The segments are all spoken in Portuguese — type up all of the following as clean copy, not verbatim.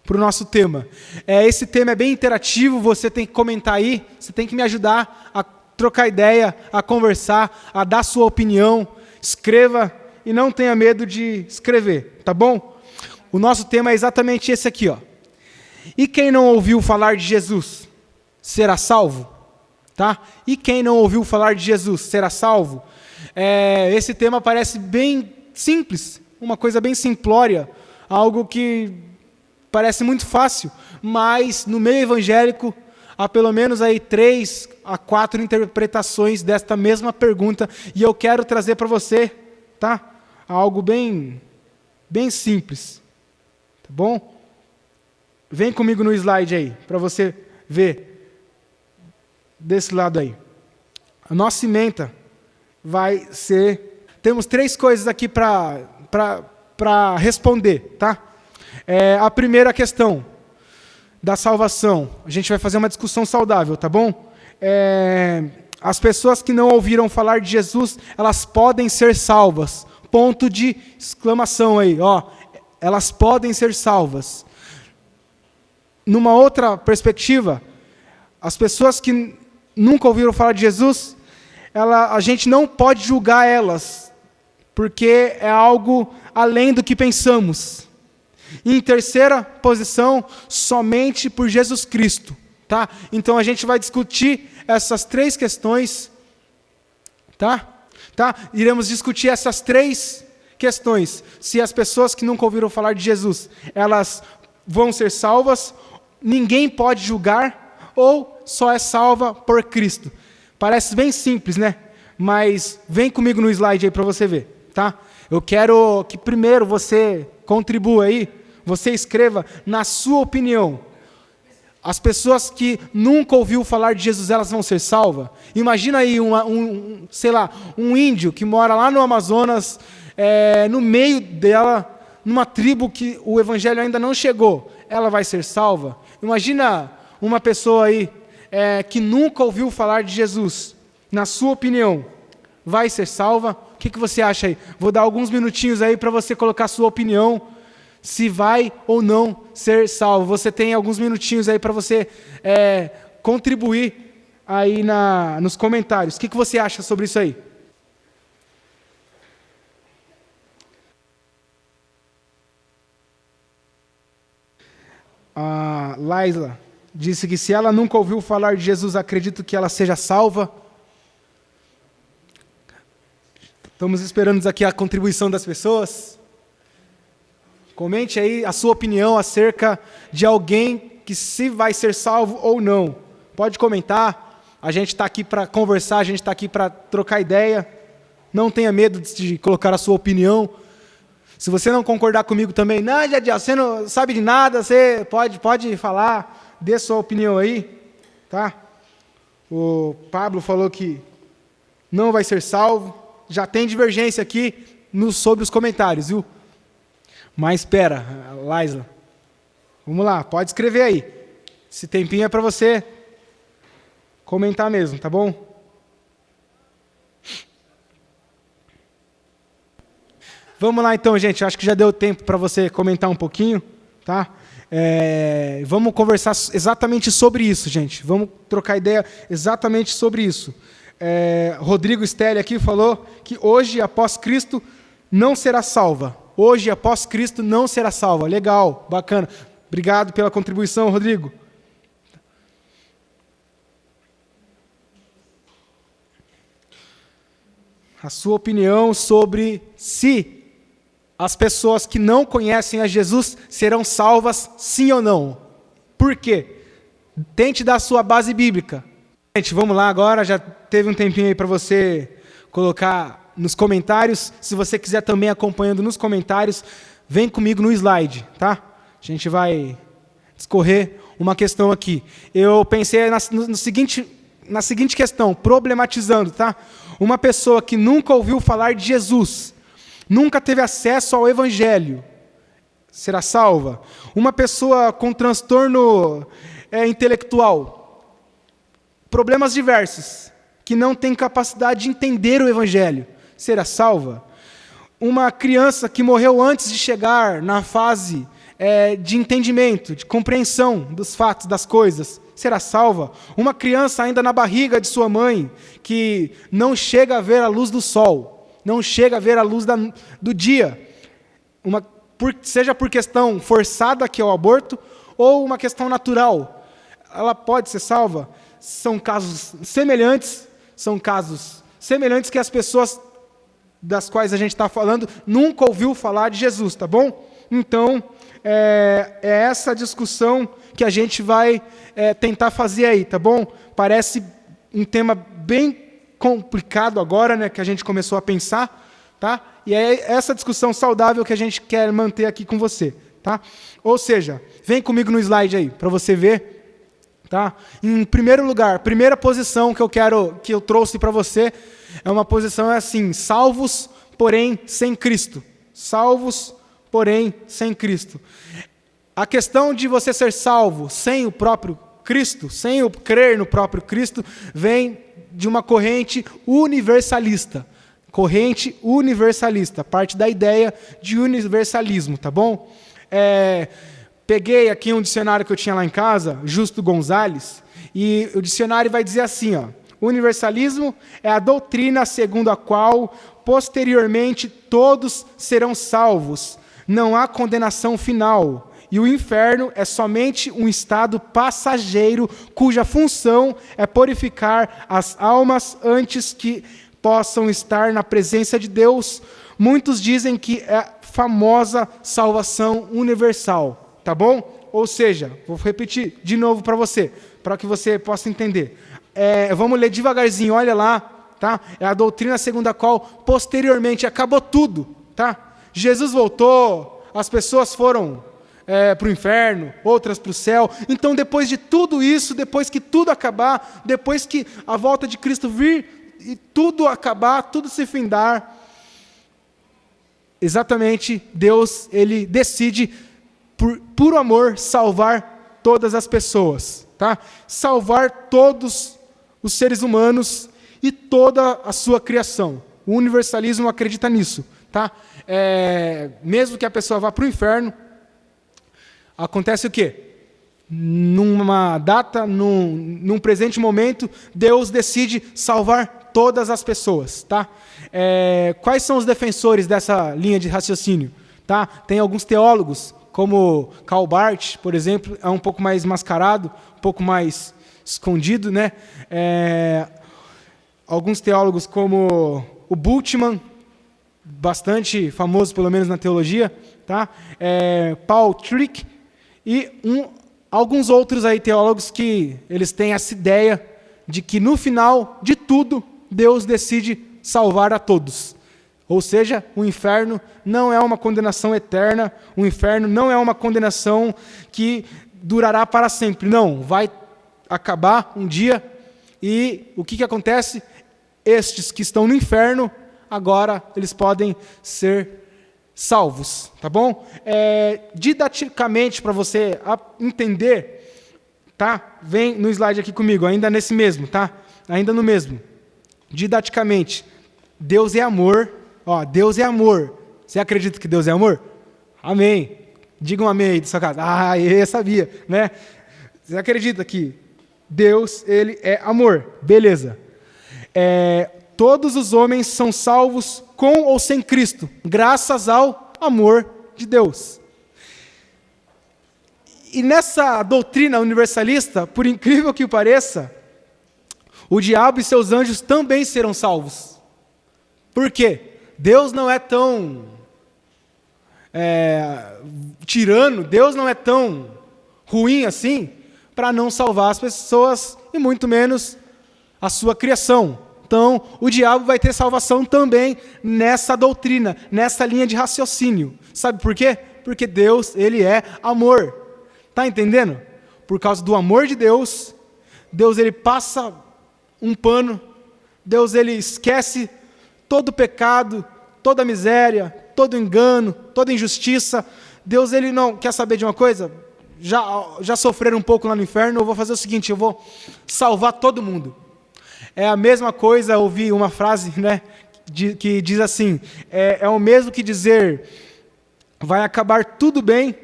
para o nosso tema. Esse tema é bem interativo, você tem que comentar aí, você tem que me ajudar a trocar ideia, a conversar, a dar sua opinião. Escreva e não tenha medo de escrever, tá bom? O nosso tema é exatamente esse aqui, ó. E quem não ouviu falar de Jesus, será salvo? Tá? E quem não ouviu falar de Jesus, será salvo? Esse tema parece bem simples, uma coisa bem simplória, algo que parece muito fácil, mas no meio evangélico há pelo menos aí 3 a 4 interpretações desta mesma pergunta, e eu quero trazer para você, tá? Algo bem simples, tá bom? Vem comigo no slide aí, para você ver desse lado aí. A nossa ementa vai ser... Temos 3 coisas aqui para responder, tá? A primeira questão da salvação. A gente vai fazer uma discussão saudável, tá bom? As pessoas que não ouviram falar de Jesus, elas podem ser salvas. Ponto de exclamação aí, ó. Elas podem ser salvas. Numa outra perspectiva, as pessoas que nunca ouviram falar de Jesus, a gente não pode julgar elas, porque é algo além do que pensamos. E em terceira posição, somente por Jesus Cristo. Tá? Então a gente vai discutir essas 3 questões. Tá? Iremos discutir essas 3 questões. Se as pessoas que nunca ouviram falar de Jesus, elas vão ser salvas, ninguém pode julgar, ou só é salva por Cristo. Parece bem simples, né? Mas vem comigo no slide aí para você ver. Tá? Eu quero que primeiro você contribua aí, você escreva na sua opinião. As pessoas que nunca ouviu falar de Jesus, elas vão ser salvas? Imagina aí um índio que mora lá no Amazonas, no meio dela, numa tribo que o evangelho ainda não chegou. Ela vai ser salva? Imagina uma pessoa aí que nunca ouviu falar de Jesus. Na sua opinião, vai ser salva? O que você acha aí? Vou dar alguns minutinhos aí para você colocar a sua opinião, se vai ou não ser salvo. Você tem alguns minutinhos aí para você contribuir aí nos comentários. O que você acha sobre isso aí? A Laila disse que se ela nunca ouviu falar de Jesus, acredito que ela seja salva. Estamos esperando aqui a contribuição das pessoas. Comente aí a sua opinião acerca de alguém que se vai ser salvo ou não. Pode comentar. A gente está aqui para conversar, a gente está aqui para trocar ideia. Não tenha medo de colocar a sua opinião. Se você não concordar comigo também, não, Jadiel, você não sabe de nada, você pode falar, dê sua opinião aí, tá? O Pablo falou que não vai ser salvo. Já tem divergência aqui sobre os comentários, viu? Mas espera, Laisla. Vamos lá, pode escrever aí. Esse tempinho é para você comentar mesmo, tá bom? Vamos lá então, gente. Acho que já deu tempo para você comentar um pouquinho, tá? Vamos conversar exatamente sobre isso, gente. Vamos trocar ideia exatamente sobre isso. Rodrigo Stelli aqui falou que hoje, após Cristo, não será salva. Hoje, após Cristo, não será salva. Legal, bacana. Obrigado pela contribuição, Rodrigo. A sua opinião sobre se as pessoas que não conhecem a Jesus serão salvas, sim ou não? Por quê? Tente dar a sua base bíblica. Gente, vamos lá agora, já teve um tempinho aí para você colocar nos comentários. Se você quiser também acompanhando nos comentários, vem comigo no slide, tá? A gente vai discorrer uma questão aqui. Eu pensei na seguinte questão, problematizando, tá? Uma pessoa que nunca ouviu falar de Jesus, nunca teve acesso ao Evangelho, será salva? Uma pessoa com transtorno intelectual, problemas diversos, que não tem capacidade de entender o Evangelho, será salva? Uma criança que morreu antes de chegar na fase de entendimento, de compreensão dos fatos, das coisas, será salva. Uma criança ainda na barriga de sua mãe, que não chega a ver a luz do sol, não chega a ver a luz do dia, seja por questão forçada, que é o aborto, ou uma questão natural, ela pode ser salva? São casos semelhantes que as pessoas das quais a gente está falando nunca ouviu falar de Jesus, tá bom? Então, é essa discussão que a gente vai tentar fazer aí, tá bom? Parece um tema bem complicado agora, né, que a gente começou a pensar, tá? E é essa discussão saudável que a gente quer manter aqui com você, tá? Ou seja, vem comigo no slide aí, para você ver. Tá? Em primeiro lugar, primeira posição que eu trouxe para você é uma posição assim: salvos, porém sem Cristo. Salvos, porém sem Cristo. A questão de você ser salvo sem o próprio Cristo, sem o crer no próprio Cristo, vem de uma corrente universalista. Corrente universalista, parte da ideia de universalismo, tá bom? Peguei aqui um dicionário que eu tinha lá em casa, Justo Gonzalez, e o dicionário vai dizer assim, ó: universalismo é a doutrina segundo a qual, posteriormente, todos serão salvos. Não há condenação final, e o inferno é somente um estado passageiro cuja função é purificar as almas antes que possam estar na presença de Deus. Muitos dizem que é a famosa salvação universal. Tá bom? Ou seja, vou repetir de novo para você, para que você possa entender. Vamos ler devagarzinho, olha lá, tá? É a doutrina segundo a qual, posteriormente, acabou tudo, tá? Jesus voltou, as pessoas foram para o inferno, outras para o céu. Então, depois de tudo isso, depois que tudo acabar, depois que a volta de Cristo vir e tudo acabar, tudo se findar, exatamente, Deus, Ele decide, por puro amor, salvar todas as pessoas, tá? Salvar todos os seres humanos e toda a sua criação. O universalismo acredita nisso, tá? Mesmo que a pessoa vá para o inferno, acontece o quê? Numa data, num presente momento, Deus decide salvar todas as pessoas, tá? Quais são os defensores dessa linha de raciocínio? Tá? Tem alguns teólogos, como Karl Barth, por exemplo, é um pouco mais mascarado, um pouco mais escondido, né? Alguns teólogos como o Bultmann, bastante famoso, pelo menos na teologia, tá? Paul Trick, e alguns outros aí teólogos que eles têm essa ideia de que no final de tudo, Deus decide salvar a todos. Ou seja, o inferno não é uma condenação eterna, o inferno não é uma condenação que durará para sempre. Não, vai acabar um dia e o que acontece? Estes que estão no inferno, agora eles podem ser salvos, tá bom? Didaticamente, para você entender, tá? Vem no slide aqui comigo, ainda nesse mesmo, tá? Ainda no mesmo. Didaticamente, Deus é amor. Ó, Deus é amor. Você acredita que Deus é amor? Amém. Diga um amém aí da sua casa. Ah, eu sabia, né? Você acredita que Deus, Ele é amor. Beleza. Todos os homens são salvos com ou sem Cristo, graças ao amor de Deus. E nessa doutrina universalista, por incrível que pareça, o diabo e seus anjos também serão salvos. Por quê? Deus não é tão tirano, Deus não é tão ruim assim, para não salvar as pessoas, e muito menos a sua criação. Então, o diabo vai ter salvação também nessa doutrina, nessa linha de raciocínio. Sabe por quê? Porque Deus, Ele é amor. Está entendendo? Por causa do amor de Deus, Deus, Ele passa um pano, Deus, Ele esquece todo pecado, toda miséria, todo engano, toda injustiça. Deus, Ele não quer saber de uma coisa? Já sofreram um pouco lá no inferno, eu vou fazer o seguinte, eu vou salvar todo mundo. É a mesma coisa, eu ouvi uma frase, né, que diz assim, é o mesmo que dizer, vai acabar tudo bem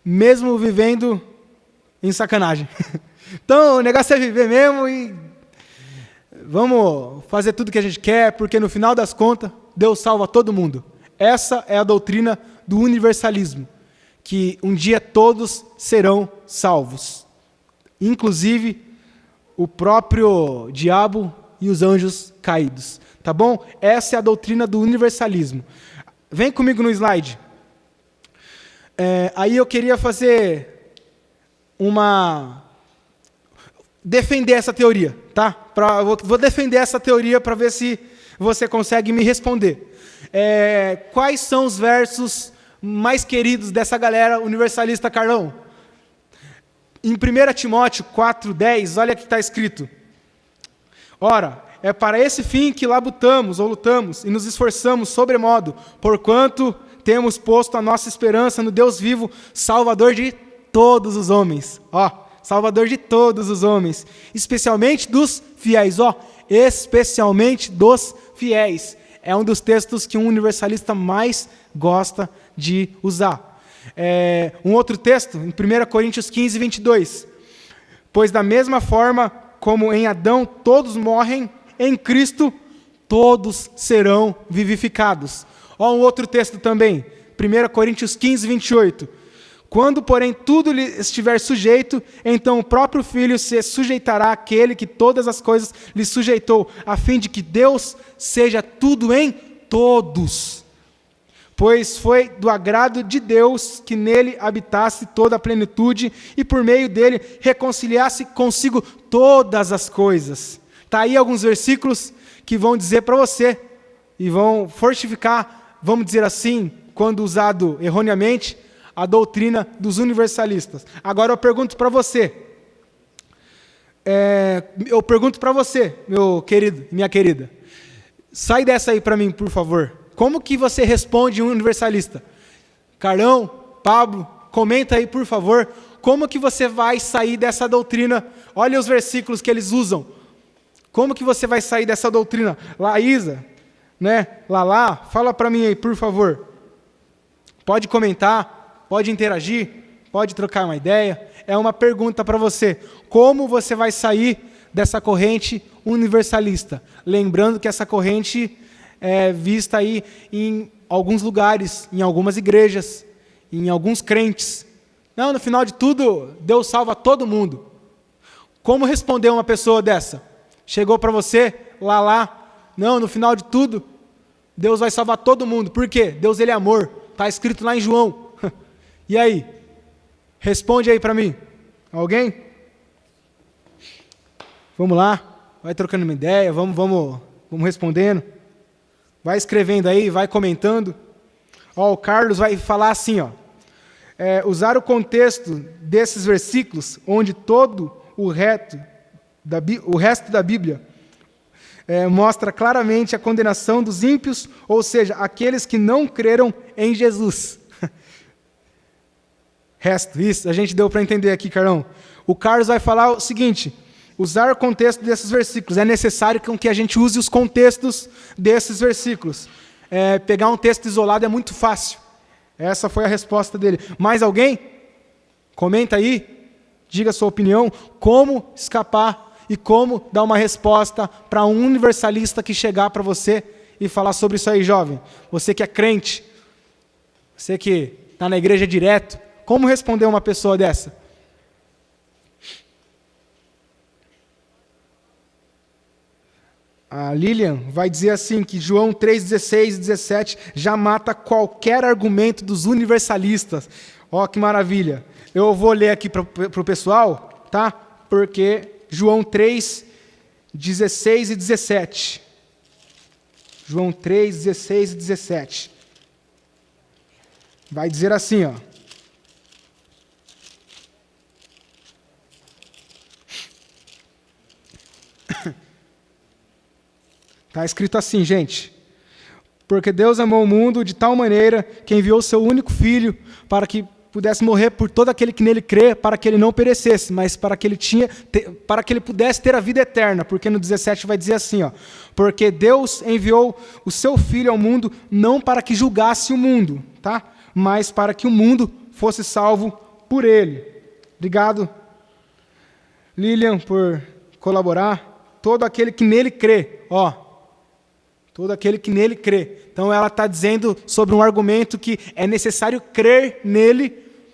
mesmo vivendo em sacanagem. Então, o negócio é viver mesmo e vamos fazer tudo que a gente quer, porque no final das contas, Deus salva todo mundo. Essa é a doutrina do universalismo, que um dia todos serão salvos, inclusive o próprio diabo e os anjos caídos. Tá bom? Essa é a doutrina do universalismo. Vem comigo no slide. Aí eu queria defender essa teoria, tá? Vou defender essa teoria para ver se você consegue me responder. Quais são os versos mais queridos dessa galera universalista, Carlão? Em 1 Timóteo 4,10, olha o que está escrito. Ora, é para esse fim que lutamos e nos esforçamos sobremodo, porquanto temos posto a nossa esperança no Deus vivo, Salvador de todos os homens. Salvador de todos os homens, especialmente dos fiéis. Especialmente dos fiéis. É um dos textos que um universalista mais gosta de usar. Um outro texto, em 1 Coríntios 15, 22. Pois da mesma forma como em Adão todos morrem, em Cristo todos serão vivificados. Um outro texto também, 1 Coríntios 15, 28. Quando, porém, tudo lhe estiver sujeito, então o próprio Filho se sujeitará àquele que todas as coisas lhe sujeitou, a fim de que Deus seja tudo em todos. Pois foi do agrado de Deus que nele habitasse toda a plenitude e por meio dele reconciliasse consigo todas as coisas. Está aí alguns versículos que vão dizer para você e vão fortificar, vamos dizer assim, quando usado erroneamente, a doutrina dos universalistas. Agora eu pergunto para você, meu querido, minha querida, sai dessa aí para mim, por favor. Como que você responde um universalista? Carlão, Pablo, comenta aí, por favor, como que você vai sair dessa doutrina? Olha os versículos que eles usam. Como que você vai sair dessa doutrina? Laísa, Lalá, fala para mim aí, por favor. Pode comentar, pode interagir, pode trocar uma ideia. É uma pergunta para você. Como você vai sair dessa corrente universalista? Lembrando que essa corrente é vista aí em alguns lugares, em algumas igrejas, em alguns crentes. Não, no final de tudo, Deus salva todo mundo. Como responder uma pessoa dessa? Chegou para você, não, no final de tudo, Deus vai salvar todo mundo. Por quê? Deus, ele é amor. Está escrito lá em João. E aí? Responde aí para mim. Alguém? Vamos lá. Vai trocando uma ideia, vamos respondendo. Vai escrevendo aí, vai comentando. O Carlos vai falar assim, usar o contexto desses versículos, onde todo o resto da Bíblia mostra claramente a condenação dos ímpios, ou seja, aqueles que não creram em Jesus. Isso a gente deu para entender aqui, Carlão. O Carlos vai falar o seguinte: usar o contexto desses versículos. É necessário que a gente use os contextos desses versículos. Pegar um texto isolado é muito fácil. Essa foi a resposta dele. Mais alguém? Comenta aí, diga a sua opinião, como escapar e como dar uma resposta para um universalista que chegar para você e falar sobre isso aí, jovem. Você que é crente, você que está na igreja direto, como responder uma pessoa dessa? A Lilian vai dizer assim, que João 3,16 e 17 já mata qualquer argumento dos universalistas. Que maravilha. Eu vou ler aqui para o pessoal, tá? Porque João 3:16 e 17. João 3:16 e 17. Vai dizer assim, Está escrito assim, gente. Porque Deus amou o mundo de tal maneira que enviou o seu único Filho para que pudesse morrer por todo aquele que nele crê, para que ele não perecesse, mas para que ele pudesse ter a vida eterna. Porque no 17 vai dizer assim, porque Deus enviou o seu Filho ao mundo não para que julgasse o mundo, tá? Mas para que o mundo fosse salvo por Ele. Obrigado, Lilian, por colaborar. Todo aquele que nele crê, todo aquele que nele crê. Então ela está dizendo sobre um argumento que é necessário crer nele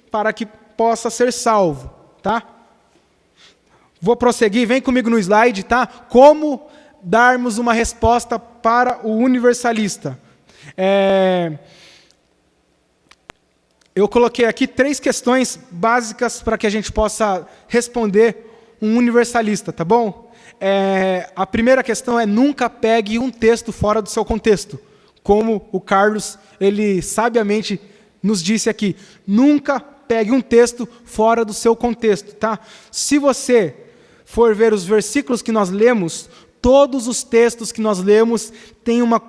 para que possa ser salvo, tá? Vou prosseguir, vem comigo no slide, tá? Como darmos uma resposta para o universalista. Eu coloquei aqui 3 questões básicas para que a gente possa responder um universalista, tá bom? A primeira questão é: nunca pegue um texto fora do seu contexto. Como o Carlos, ele sabiamente nos disse aqui, nunca pegue um texto fora do seu contexto, tá? Se você for ver os versículos que nós lemos, todos os textos que nós lemos têm uma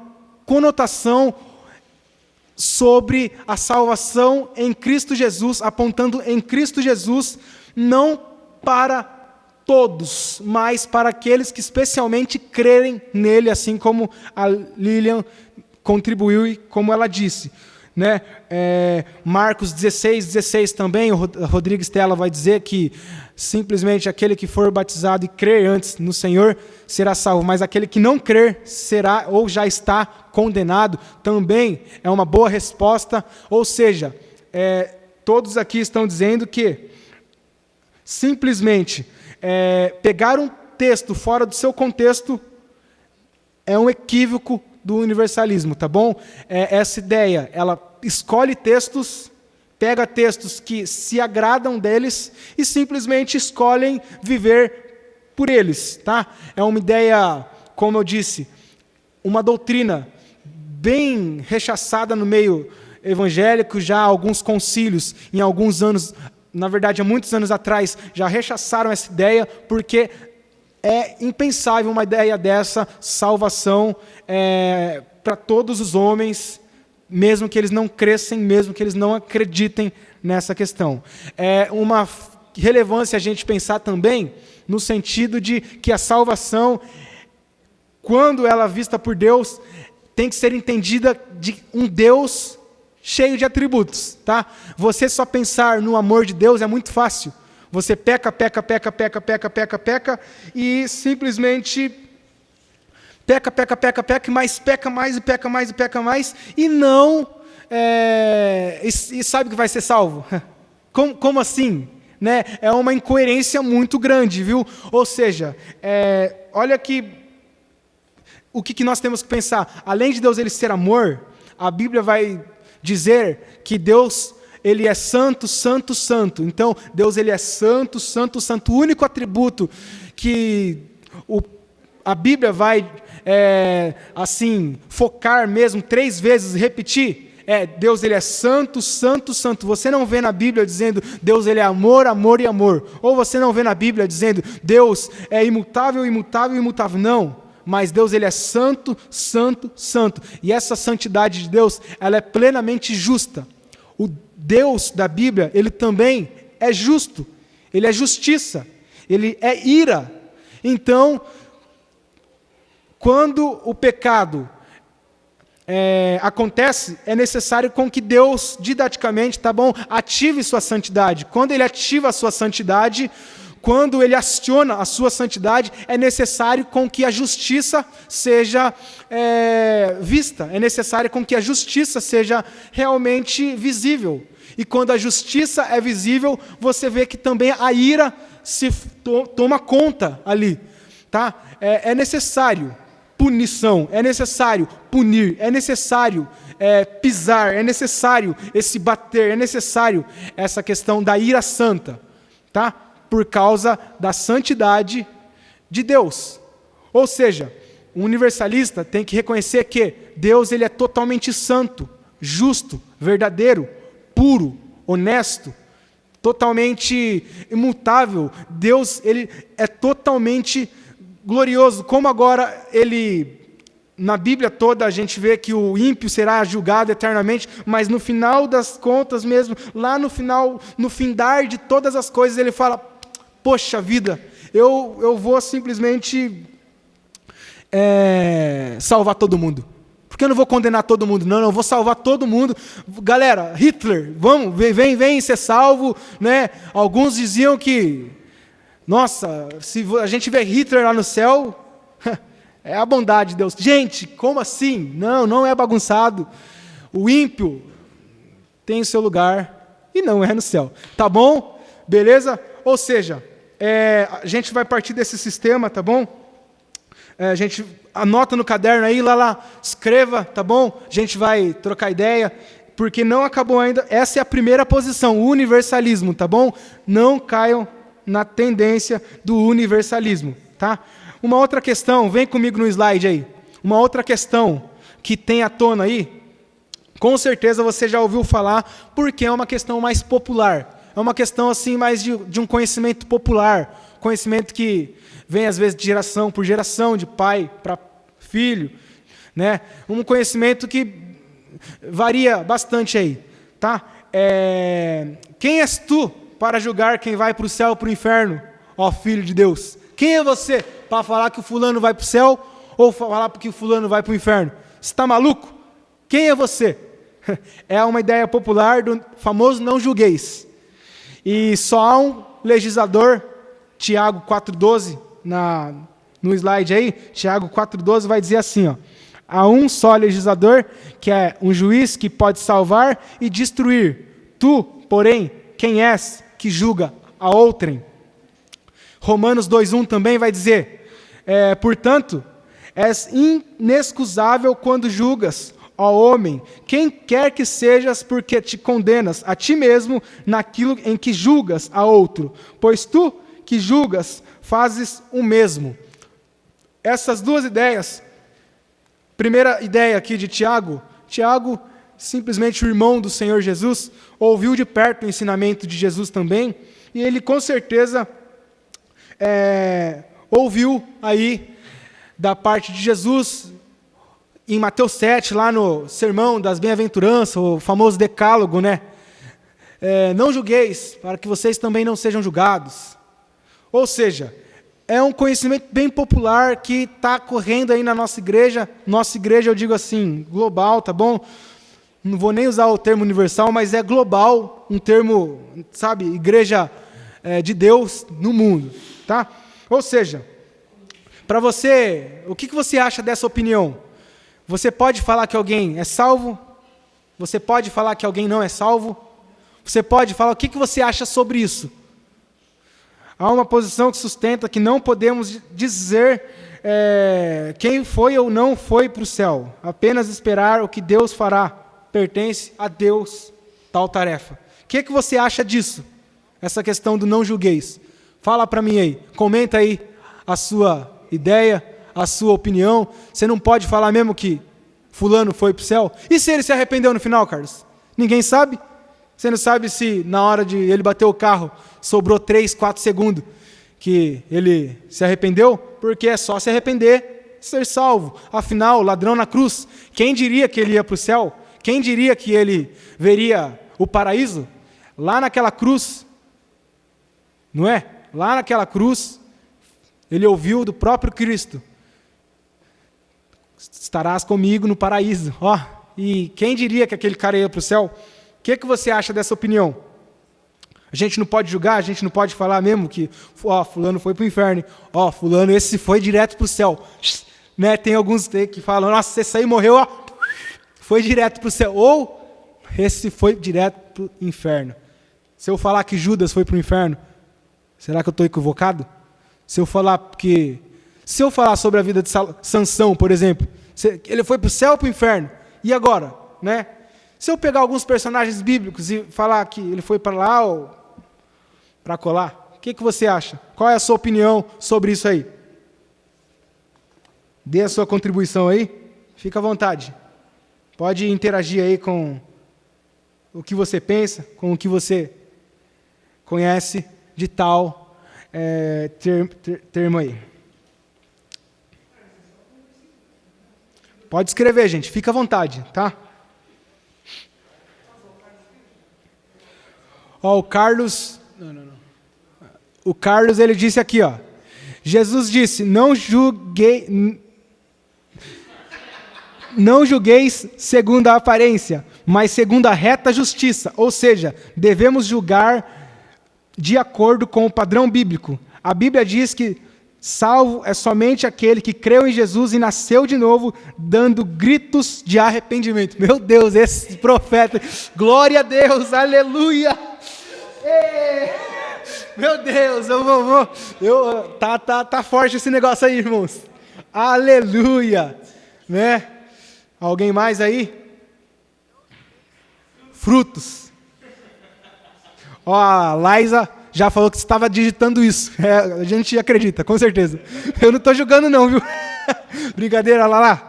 conotação sobre a salvação em Cristo Jesus, apontando em Cristo Jesus, não para todos, mas para aqueles que especialmente crerem nele, assim como a Lilian contribuiu e como ela disse. Né? Marcos 16 também, o Rodrigo Stella vai dizer que simplesmente aquele que for batizado e crer antes no Senhor será salvo, mas aquele que não crer será ou já está condenado. Também é uma boa resposta, ou seja, todos aqui estão dizendo que simplesmente pegar um texto fora do seu contexto é um equívoco do universalismo, tá bom? Essa ideia, ela escolhe textos, pega textos que se agradam deles e simplesmente escolhem viver por eles, tá? É uma ideia, como eu disse, uma doutrina bem rechaçada no meio evangélico, já alguns concílios, em alguns anos, na verdade há muitos anos atrás, já rechaçaram essa ideia, porque é impensável uma ideia dessa, salvação para todos os homens, mesmo que eles não crescem, mesmo que eles não acreditem nessa questão. É uma relevância a gente pensar também no sentido de que a salvação, quando ela é vista por Deus, tem que ser entendida de um Deus cheio de atributos, tá? Você só pensar no amor de Deus é muito fácil. Você peca e simplesmente peca, mas peca mais e não e sabe que vai ser salvo. Como assim? Né? É uma incoerência muito grande, viu? Ou seja, olha aqui o que nós temos que pensar. Além de Deus ele ser amor, a Bíblia vai dizer que Deus ele é santo, santo, santo. Então, Deus ele é santo, santo, santo. O único atributo que a Bíblia vai assim focar mesmo 3 vezes, repetir, Deus ele é santo, santo, santo. Você não vê na Bíblia dizendo Deus ele é amor, amor e amor. Ou você não vê na Bíblia dizendo Deus é imutável, imutável, imutável. Não. Mas Deus ele é santo, santo, santo. E essa santidade de Deus, ela é plenamente justa. O Deus da Bíblia, ele também é justo. Ele é justiça. Ele é ira. Então, quando o pecado acontece, é necessário com que Deus, didaticamente, tá bom, ative sua santidade. Quando ele ativa a sua santidade, quando ele aciona a sua santidade, é necessário com que a justiça seja vista, é necessário com que a justiça seja realmente visível. E quando a justiça é visível, você vê que também a ira se toma conta ali. Tá? É necessário punição, é necessário punir, é necessário pisar, é necessário esse bater, é necessário essa questão da ira santa. Tá? Por causa da santidade de Deus. Ou seja, o universalista tem que reconhecer que Deus ele é totalmente santo, justo, verdadeiro, puro, honesto, totalmente imutável. Deus ele é totalmente glorioso. Como agora na Bíblia toda a gente vê que o ímpio será julgado eternamente, mas no final das contas mesmo, lá no final, no findar de todas as coisas, ele fala: poxa vida, eu vou simplesmente salvar todo mundo, Porque eu não vou condenar todo mundo, não, eu vou salvar todo mundo. Galera, Hitler, vamos, vem ser salvo, né? Alguns diziam que, nossa, se a gente vê Hitler lá no céu, é a bondade de Deus. Gente, como assim? Não é bagunçado. O ímpio tem o seu lugar e não é no céu. Tá bom? Beleza? Ou seja, a gente vai partir desse sistema, tá bom? A gente anota no caderno aí, lá, escreva, tá bom? A gente vai trocar ideia, porque não acabou ainda. Essa é a primeira posição, o universalismo, tá bom? Não caiam na tendência do universalismo, tá? Uma outra questão, vem comigo no slide aí. Uma outra questão que tem à tona aí, com certeza você já ouviu falar, porque é uma questão mais popular. É uma questão assim mais de um conhecimento popular, conhecimento que vem às vezes de geração por geração, de pai para filho, né? Um conhecimento que varia bastante aí, tá? Quem és tu para julgar quem vai para o céu ou para o inferno, ó Filho de Deus? Quem é você para falar que o fulano vai para o céu ou falar que o fulano vai para o inferno? Você está maluco? Quem é você? É uma ideia popular do famoso não julgueis. E só há um legislador, Tiago 4,12, no slide aí, Tiago 4,12 vai dizer assim, ó, há um só legislador, que é um juiz que pode salvar e destruir. Tu, porém, quem és que julga a outrem? Romanos 2,1 também vai dizer, portanto, és inexcusável quando julgas, ó homem, quem quer que sejas, porque te condenas a ti mesmo naquilo em que julgas a outro, pois tu que julgas fazes o mesmo. Essas duas ideias, primeira ideia aqui de Tiago, simplesmente o irmão do Senhor Jesus, ouviu de perto o ensinamento de Jesus também, e ele com certeza ouviu aí da parte de Jesus, em Mateus 7, lá no Sermão das Bem-aventuranças, o famoso decálogo, né? Não julgueis, para que vocês também não sejam julgados. Ou seja, é um conhecimento bem popular que está correndo aí na nossa igreja. Nossa igreja, eu digo assim, global, tá bom? Não vou nem usar o termo universal, mas é global, um termo, sabe, igreja de Deus no mundo, tá? Ou seja, para você, o que você acha dessa opinião? Você pode falar que alguém é salvo? Você pode falar que alguém não é salvo? Você pode falar, o que você acha sobre isso? Há uma posição que sustenta que não podemos dizer quem foi ou não foi para o céu. Apenas esperar o que Deus fará. Pertence a Deus tal tarefa. O que você acha disso? Essa questão do não julgueis. Fala para mim aí. Comenta aí a sua ideia, a sua opinião. Você não pode falar mesmo que fulano foi para o céu? E se ele se arrependeu no final, Carlos? Ninguém sabe? Você não sabe se na hora de ele bater o carro sobrou 3, 4 segundos que ele se arrependeu? Porque é só se arrepender, ser salvo. Afinal, ladrão na cruz, quem diria que ele ia para o céu? Quem diria que ele veria o paraíso? Lá naquela cruz, não é? Lá naquela cruz, ele ouviu do próprio Cristo: estarás comigo no paraíso. E quem diria que aquele cara ia para o céu? O que você acha dessa opinião? A gente não pode julgar, a gente não pode falar mesmo que fulano foi para o inferno. Fulano, esse foi direto para o céu. Né? Tem alguns que falam, nossa, esse aí morreu, foi direto para o céu. Ou, esse foi direto para o inferno. Se eu falar que Judas foi para o inferno, será que eu estou equivocado? Se eu falar sobre a vida de Sansão, por exemplo, ele foi para o céu ou para o inferno? E agora? Né? Se eu pegar alguns personagens bíblicos e falar que ele foi para lá ou para colar, o que você acha? Qual é a sua opinião sobre isso aí? Dê a sua contribuição aí, fica à vontade. Pode interagir aí com o que você pensa, com o que você conhece de tal termo aí. Pode escrever, gente, fica à vontade, tá? O Carlos... Não. O Carlos, ele disse aqui, Jesus disse, não julguei... Não julgueis segundo a aparência, mas segundo a reta justiça. Ou seja, devemos julgar de acordo com o padrão bíblico. A Bíblia diz que salvo é somente aquele que creu em Jesus e nasceu de novo, dando gritos de arrependimento. Meu Deus, esse profeta, glória a Deus, aleluia! Meu Deus, tá forte esse negócio aí, irmãos. Aleluia, né? Alguém mais aí? Frutos. Ó, a Laísa já falou que você estava digitando isso. A gente acredita, com certeza. Eu não estou julgando não, viu? Brincadeira, lá.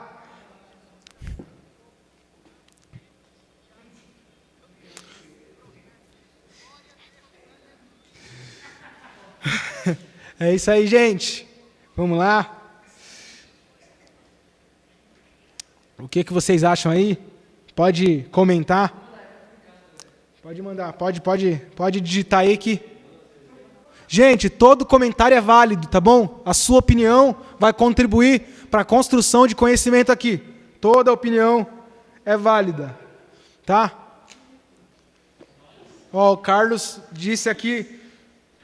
É isso aí, gente. Vamos lá. O que vocês acham aí? Pode comentar. Pode mandar, pode digitar aí que... Gente, todo comentário é válido, tá bom? A sua opinião vai contribuir para a construção de conhecimento aqui. Toda opinião é válida, tá? Ó, o Carlos disse aqui,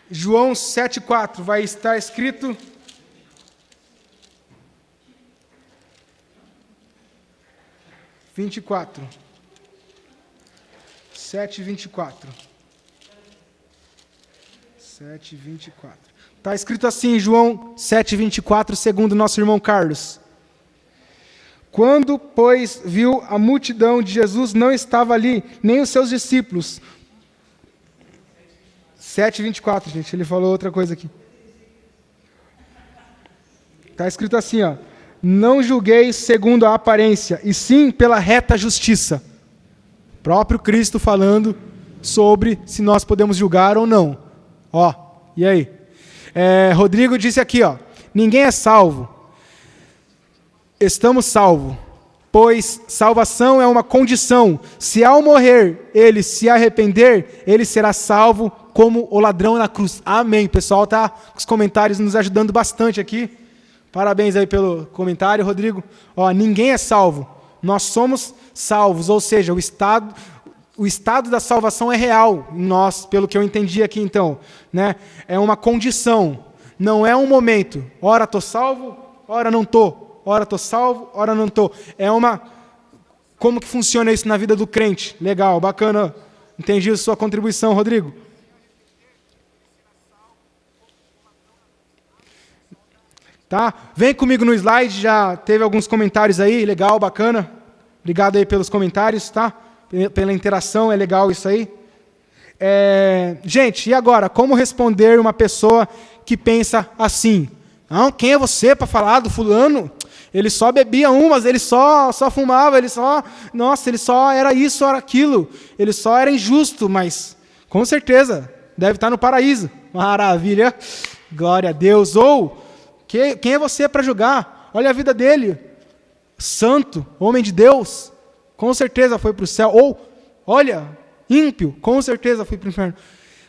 João 7,4, vai estar escrito... 24. 7:24. 7:24. Está escrito assim, João 7:24, segundo nosso irmão Carlos. Quando, pois, viu a multidão de Jesus, não estava ali, nem os seus discípulos. 7:24, gente, ele falou outra coisa aqui. Está escrito assim, ó. Não julgueis segundo a aparência, e sim pela reta justiça. Próprio Cristo falando sobre se nós podemos julgar ou não. Ó, e aí? Rodrigo disse aqui, ó. Ninguém é salvo. Estamos salvos, pois salvação é uma condição. Se ao morrer ele se arrepender, ele será salvo como o ladrão na cruz. Amém. O pessoal tá com os comentários nos ajudando bastante aqui. Parabéns aí pelo comentário, Rodrigo. Ó, ninguém é salvo. Nós somos salvos, ou seja, o estado da salvação é real em nós, pelo que eu entendi aqui então, né? É uma condição, não é um momento. Ora estou salvo, ora não estou. Ora estou salvo, ora não estou. Como que funciona isso na vida do crente? Legal, bacana. Entendi a sua contribuição, Rodrigo. Tá? Vem comigo no slide, já teve alguns comentários aí, legal, bacana. Obrigado aí pelos comentários, tá? Pela interação, é legal isso aí. Gente, e agora? Como responder uma pessoa que pensa assim? Não, quem é você para falar do fulano? Ele só bebia umas, ele só fumava, ele só era isso, era aquilo. Ele só era injusto, mas com certeza deve estar no paraíso. Maravilha, glória a Deus. Ou... Quem é você para julgar? Olha a vida dele. Santo, homem de Deus, com certeza foi para o céu. Ou, olha, ímpio, com certeza foi para o inferno.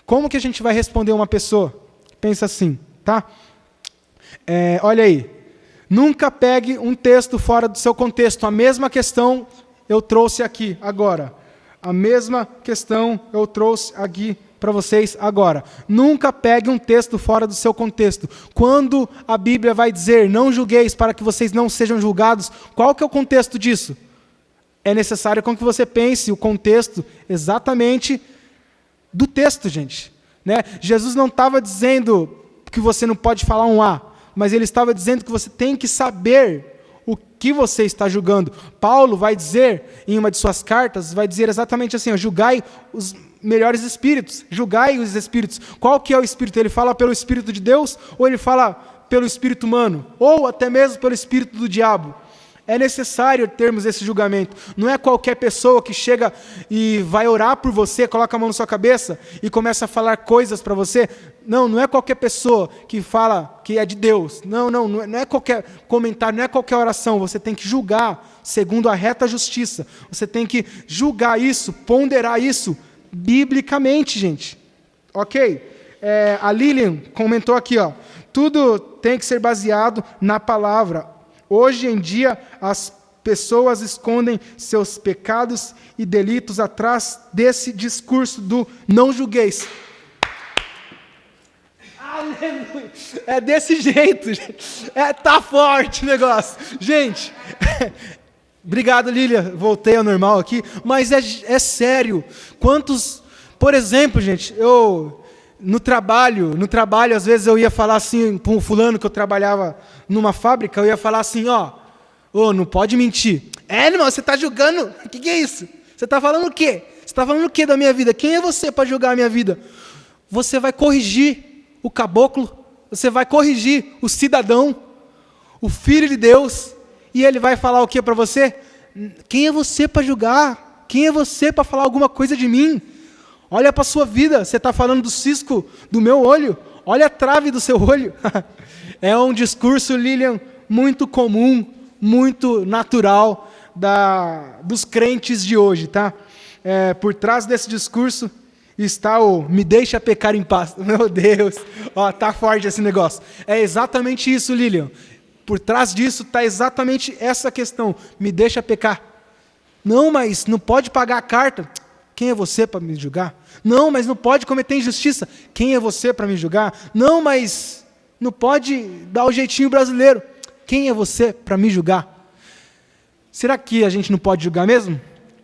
Como que a gente vai responder uma pessoa que pensa assim, tá? Olha aí. Nunca pegue um texto fora do seu contexto. A mesma questão eu trouxe aqui agora. A mesma questão eu trouxe aqui para vocês agora. Nunca pegue um texto fora do seu contexto. Quando a Bíblia vai dizer, não julgueis para que vocês não sejam julgados, qual que é o contexto disso? É necessário com que você pense o contexto exatamente do texto, gente. Né? Jesus não estava dizendo que você não pode falar um A, mas ele estava dizendo que você tem que saber o que você está julgando. Paulo vai dizer, em uma de suas cartas, vai dizer exatamente assim, ó, julgai os melhores espíritos, julgai os espíritos. Qual que é o espírito? Ele fala pelo Espírito de Deus ou ele fala pelo espírito humano? Ou até mesmo pelo espírito do diabo? É necessário termos esse julgamento. Não é qualquer pessoa que chega e vai orar por você, coloca a mão na sua cabeça e começa a falar coisas para você. Não é qualquer pessoa que fala que é de Deus. Não é qualquer comentário, não é qualquer oração. Você tem que julgar segundo a reta justiça. Você tem que julgar isso, ponderar isso biblicamente, gente. Ok? A Lilian comentou aqui, ó, tudo tem que ser baseado na palavra. Hoje em dia, as pessoas escondem seus pecados e delitos atrás desse discurso do não julgueis. Aleluia! É desse jeito, gente. Tá forte o negócio. Gente, obrigado, Lília. Voltei ao normal aqui. Mas é sério. Quantos... Por exemplo, gente, no trabalho, às vezes eu ia falar assim para um fulano que eu trabalhava numa fábrica, eu ia falar assim, não pode mentir. Irmão, você está julgando? O que é isso? Você está falando o quê? Você está falando o quê da minha vida? Quem é você para julgar a minha vida? Você vai corrigir o caboclo, você vai corrigir o cidadão, o filho de Deus, e ele vai falar o que para você? Quem é você para julgar? Quem é você para falar alguma coisa de mim? Olha para a sua vida, você está falando do cisco do meu olho, olha a trave do seu olho. É um discurso, Lilian, muito comum, muito natural dos crentes de hoje, tá? Por trás desse discurso está o me deixa pecar em paz. Meu Deus, tá forte esse negócio. É exatamente isso, Lilian. Por trás disso está exatamente essa questão, me deixa pecar. Não, mas não pode pagar a carta. Quem é você para me julgar? Não, mas não pode cometer injustiça. Quem é você para me julgar? Não, mas não pode dar o jeitinho brasileiro. Quem é você para me julgar? Será que a gente não pode julgar mesmo?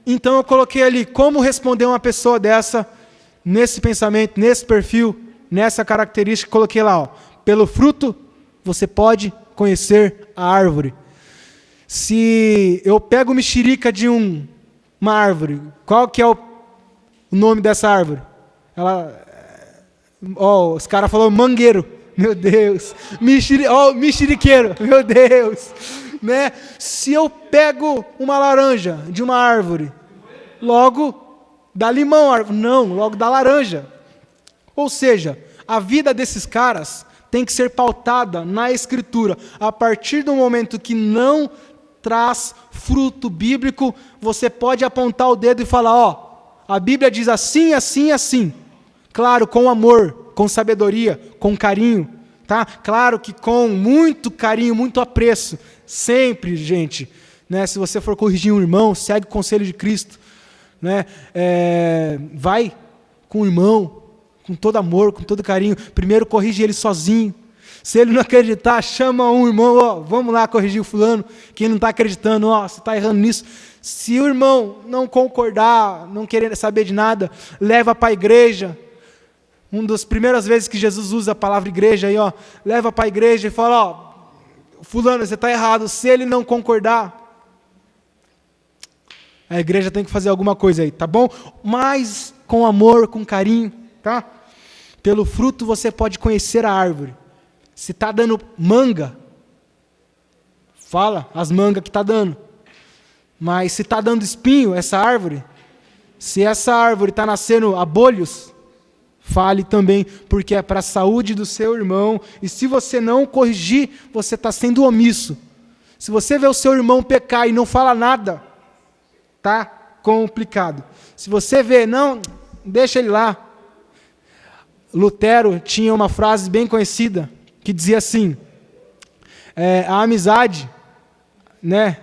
Então eu coloquei ali como responder uma pessoa dessa, nesse pensamento, nesse perfil, nessa característica, coloquei lá, pelo fruto você pode conhecer a árvore. Se eu pego mexerica de uma árvore, qual que é o nome dessa árvore? Os caras falaram mangueiro. Meu Deus. Mexeriqueiro. Meu Deus. Né? Se eu pego uma laranja de uma árvore, logo dá limão a árvore. Não, logo dá laranja. Ou seja, a vida desses caras tem que ser pautada na Escritura. A partir do momento que não traz fruto bíblico, você pode apontar o dedo e falar, a Bíblia diz assim, assim, assim. Claro, com amor, com sabedoria, com carinho, tá? Claro que com muito carinho, muito apreço. Sempre, gente, né? Se você for corrigir um irmão, segue o conselho de Cristo, né? Vai com o irmão, com todo amor, com todo carinho. Primeiro corrige ele sozinho. Se ele não acreditar, chama um irmão, vamos lá corrigir o fulano, que não está acreditando, você está errando nisso. Se o irmão não concordar, não querer saber de nada, leva para a igreja. Uma das primeiras vezes que Jesus usa a palavra igreja, aí, leva para a igreja e fala, fulano, você está errado. Se ele não concordar, a igreja tem que fazer alguma coisa aí, tá bom? Mas com amor, com carinho, tá? Pelo fruto você pode conhecer a árvore. Se está dando manga, fala as mangas que está dando. Mas se está dando espinho, essa árvore, se essa árvore está nascendo abolhos, fale também, porque é para a saúde do seu irmão. E se você não corrigir, você está sendo omisso. Se você vê o seu irmão pecar e não fala nada, tá complicado. Se você vê, não, deixa ele lá. Lutero tinha uma frase bem conhecida, que dizia assim, a amizade, né,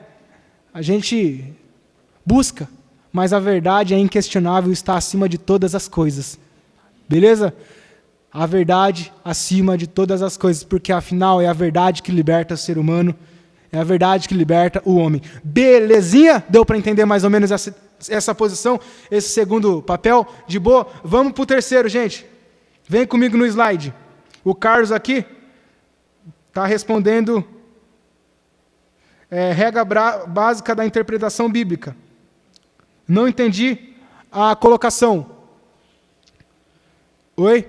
a gente busca, mas a verdade é inquestionável e está acima de todas as coisas. Beleza? A verdade acima de todas as coisas, porque afinal é a verdade que liberta o ser humano, é a verdade que liberta o homem. Belezinha? Deu para entender mais ou menos essa posição, esse segundo papel? De boa? Vamos para o terceiro, gente. Vem comigo no slide. O Carlos aqui está respondendo regra básica da interpretação bíblica. Não entendi a colocação. Oi?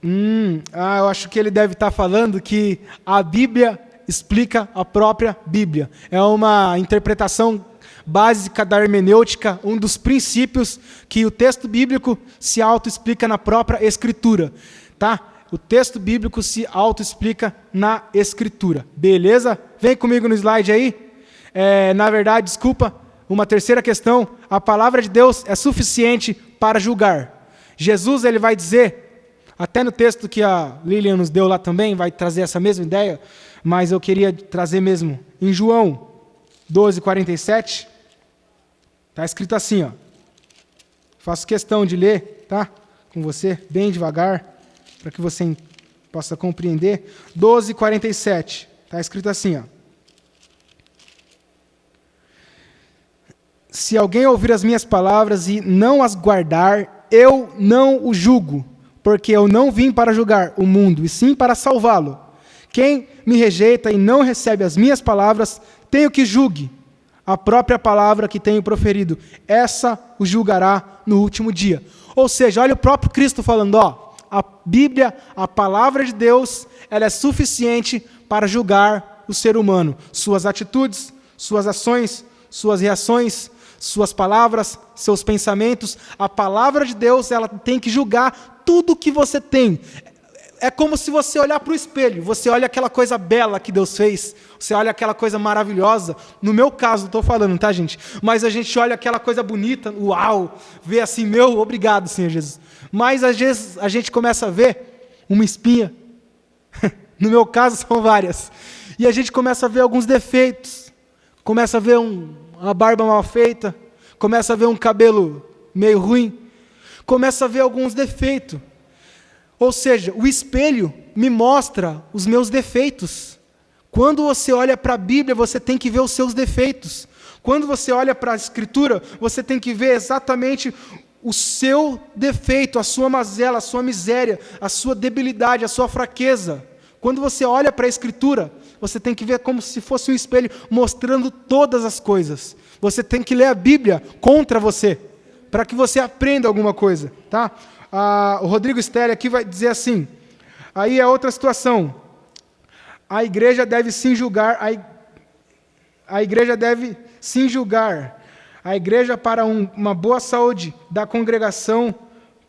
Eu acho que ele deve estar falando que a Bíblia explica a própria Bíblia. É uma interpretação básica da hermenêutica, um dos princípios que o texto bíblico se auto-explica na própria Escritura. Tá? O texto bíblico se auto-explica na Escritura. Beleza? Vem comigo no slide aí. Na verdade, desculpa, uma terceira questão. A palavra de Deus é suficiente para julgar. Jesus ele vai dizer Até no texto que a Lilian nos deu lá também, vai trazer essa mesma ideia, mas eu queria trazer mesmo. Em João 12:47, está escrito assim, ó. Faço questão de ler, tá? Com você, bem devagar, para que você possa compreender. 12:47, está escrito assim, ó. Se alguém ouvir as minhas palavras e não as guardar, eu não o julgo, porque eu não vim para julgar o mundo, e sim para salvá-lo. Quem me rejeita e não recebe as minhas palavras, tem o que julgue. A própria palavra que tenho proferido, essa o julgará no último dia. Ou seja, olha o próprio Cristo falando, ó, a Bíblia, a palavra de Deus, ela é suficiente para julgar o ser humano. Suas atitudes, suas ações, suas reações, suas palavras, seus pensamentos. A palavra de Deus, ela tem que julgar tudo que você tem. É como se você olhar para o espelho, você olha aquela coisa bela que Deus fez, você olha aquela coisa maravilhosa. No meu caso, estou falando, tá, gente? Mas a gente olha aquela coisa bonita, uau, vê assim, meu, obrigado, Senhor Jesus. Mas às vezes a gente começa a ver uma espinha, no meu caso são várias, e a gente começa a ver alguns defeitos, começa a ver uma barba mal feita, começa a ver um cabelo meio ruim, começa a ver alguns defeitos. Ou seja, o espelho me mostra os meus defeitos. Quando você olha para a Bíblia, você tem que ver os seus defeitos. Quando você olha para a Escritura, você tem que ver exatamente o seu defeito, a sua mazela, a sua miséria, a sua debilidade, a sua fraqueza. Quando você olha para a Escritura, você tem que ver como se fosse um espelho mostrando todas as coisas. Você tem que ler a Bíblia contra você, para que você aprenda alguma coisa, tá? O Rodrigo Stelli aqui vai dizer assim, aí é outra situação, a igreja deve sim julgar, a igreja deve sim julgar, a igreja para uma boa saúde da congregação.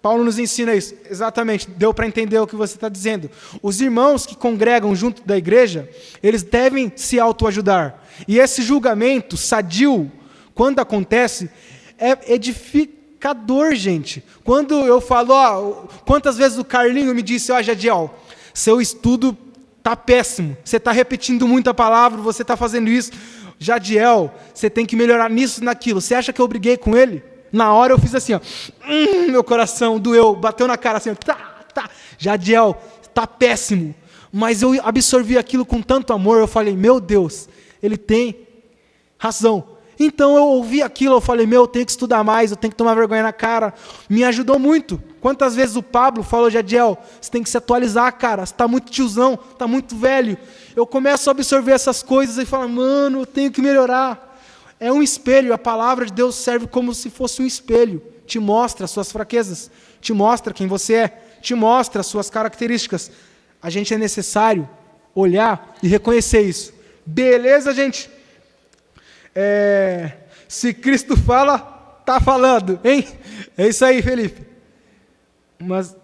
Paulo nos ensina isso, exatamente, deu para entender o que você está dizendo. Os irmãos que congregam junto da igreja, eles devem se autoajudar, e esse julgamento sadio, quando acontece, é edificador, gente. Quando eu falo, quantas vezes o Carlinho me disse, Jadiel, seu estudo está péssimo, você está repetindo muita palavra, você está fazendo isso. Jadiel, você tem que melhorar nisso, naquilo. Você acha que eu briguei com ele? Na hora eu fiz assim, meu coração doeu, bateu na cara assim, tá. Jadiel, está péssimo. Mas eu absorvi aquilo com tanto amor, eu falei, meu Deus, ele tem razão. Então eu ouvi aquilo, eu falei, eu tenho que estudar mais, eu tenho que tomar vergonha na cara. Me ajudou muito. Quantas vezes o Pablo falou, Jadiel, você tem que se atualizar, cara, você está muito tiozão, está muito velho. Eu começo a absorver essas coisas e falo, mano, eu tenho que melhorar. É um espelho, a palavra de Deus serve como se fosse um espelho. Te mostra as suas fraquezas, te mostra quem você é, te mostra as suas características. A gente é necessário olhar e reconhecer isso. Beleza, gente? Se Cristo fala, está falando, hein? É isso aí, Felipe. Mas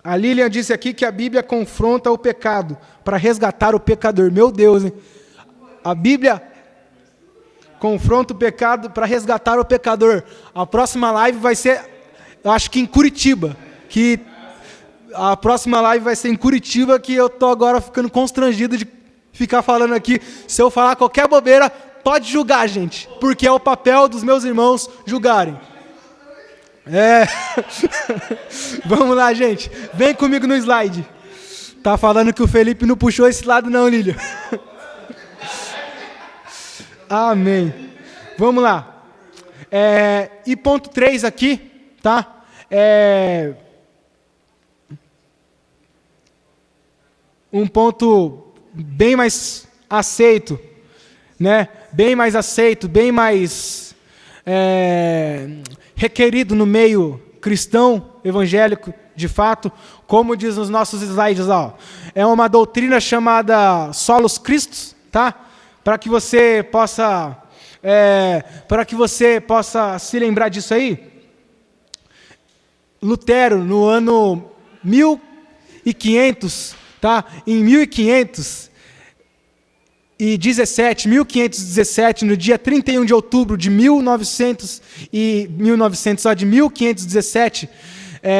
a Lilian disse aqui que a Bíblia confronta o pecado para resgatar o pecador. Meu Deus, hein? A Bíblia confronta o pecado para resgatar o pecador. A próxima live vai ser, eu acho que em Curitiba. A próxima live vai ser em Curitiba, que eu estou agora ficando constrangido de ficar falando aqui. Se eu falar qualquer bobeira, pode julgar, gente, porque é o papel dos meus irmãos julgarem. Vamos lá, gente, vem comigo no slide. Tá falando que o Felipe não puxou esse lado não, Lília. Amém. Vamos lá. E ponto 3 aqui, tá? Um ponto bem mais aceito, né? Bem mais aceito, bem mais requerido no meio cristão, evangélico, de fato, como diz nos nossos slides, é uma doutrina chamada Solos Christus, tá? Para que você possa se lembrar disso aí. Lutero, no ano 1500, tá? Em 1500, 1517, no dia 31 de outubro de 1517,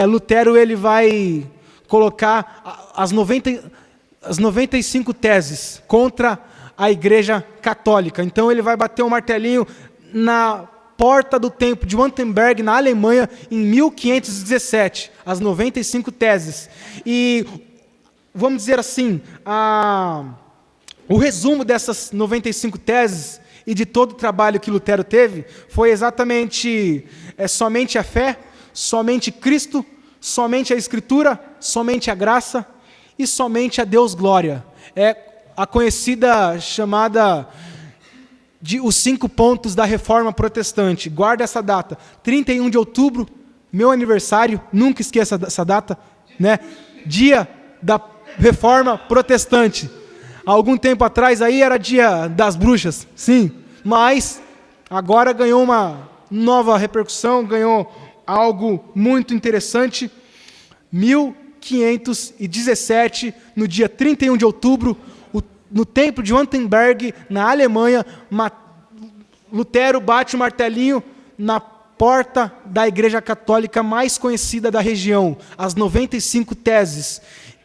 Lutero ele vai colocar as 95 teses contra a Igreja Católica. Então ele vai bater um martelinho na porta do templo de Wittenberg, na Alemanha, em 1517, as 95 teses. E, vamos dizer assim, o resumo dessas 95 teses e de todo o trabalho que Lutero teve foi exatamente somente a fé, somente Cristo, somente a Escritura, somente a graça e somente a Deus glória. É a conhecida chamada de os 5 pontos da Reforma Protestante. Guarda essa data, 31 de outubro, meu aniversário, nunca esqueça essa data, né? Dia da Reforma Protestante. Há algum tempo atrás aí era dia das bruxas, sim, mas agora ganhou uma nova repercussão, ganhou algo muito interessante. 1517, no dia 31 de outubro, no templo de Wittenberg, na Alemanha, Lutero bate o martelinho na porta da Igreja Católica mais conhecida da região, as 95 teses,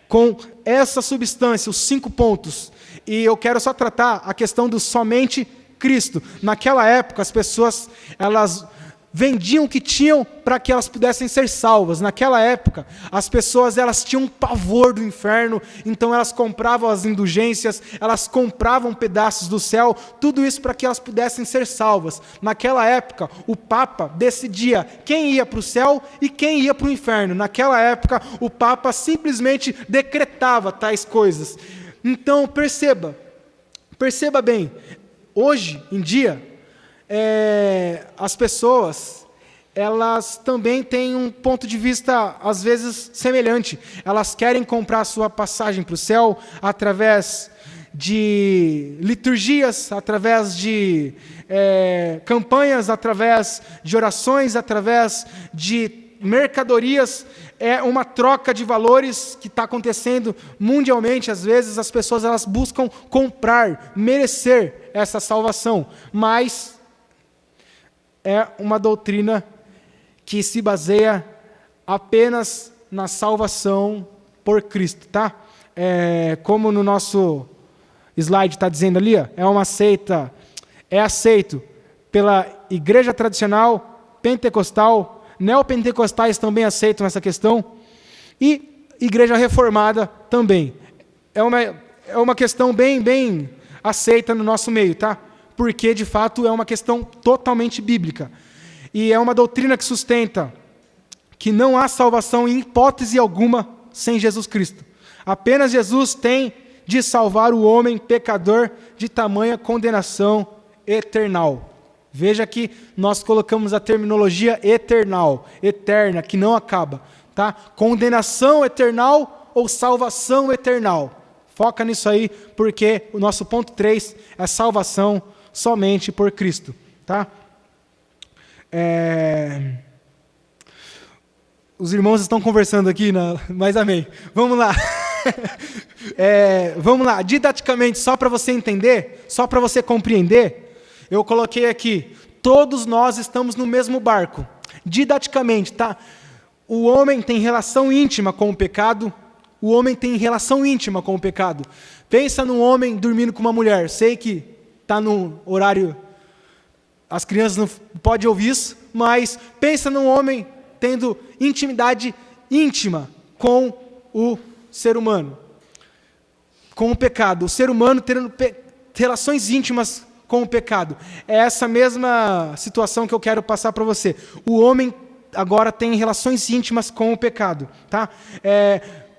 com essa substância, os 5 pontos. E eu quero só tratar a questão do somente Cristo. Naquela época, as pessoas, elas vendiam o que tinham para que elas pudessem ser salvas. Naquela época, as pessoas elas tinham um pavor do inferno, então elas compravam as indulgências, elas compravam pedaços do céu, tudo isso para que elas pudessem ser salvas. Naquela época, o Papa decidia quem ia para o céu e quem ia para o inferno. Naquela época, o Papa simplesmente decretava tais coisas. Então, perceba bem, hoje em dia, as pessoas, elas também têm um ponto de vista, às vezes, semelhante. Elas querem comprar a sua passagem para o céu através de liturgias, através de campanhas, através de orações, através de mercadorias. É uma troca de valores que está acontecendo mundialmente. Às vezes as pessoas elas buscam comprar, merecer essa salvação, mas é uma doutrina que se baseia apenas na salvação por Cristo, tá? Como no nosso slide está dizendo ali, é uma seita, é aceito pela igreja tradicional, pentecostal, neopentecostais também aceitam essa questão, e igreja reformada também. É uma questão bem aceita no nosso meio, tá? Porque, de fato, é uma questão totalmente bíblica. E é uma doutrina que sustenta que não há salvação em hipótese alguma sem Jesus Cristo. Apenas Jesus tem de salvar o homem pecador de tamanha condenação eternal. Veja que nós colocamos a terminologia eternal, eterna, que não acaba. Tá? Condenação eternal ou salvação eternal. Foca nisso aí, porque o nosso ponto 3 é salvação somente por Cristo. Tá? Os irmãos estão conversando aqui, mas amém. Vamos lá. Vamos lá. Didaticamente, só para você entender, só para você compreender, eu coloquei aqui, todos nós estamos no mesmo barco. Didaticamente, tá? O homem tem relação íntima com o pecado, o homem tem relação íntima com o pecado. Pensa num homem dormindo com uma mulher. Sei que está no horário, as crianças não podem ouvir isso, mas pensa num homem tendo intimidade íntima com o ser humano, com o pecado. O ser humano tendo relações íntimas com o pecado. É essa mesma situação que eu quero passar para você. O homem agora tem relações íntimas com o pecado. Tá?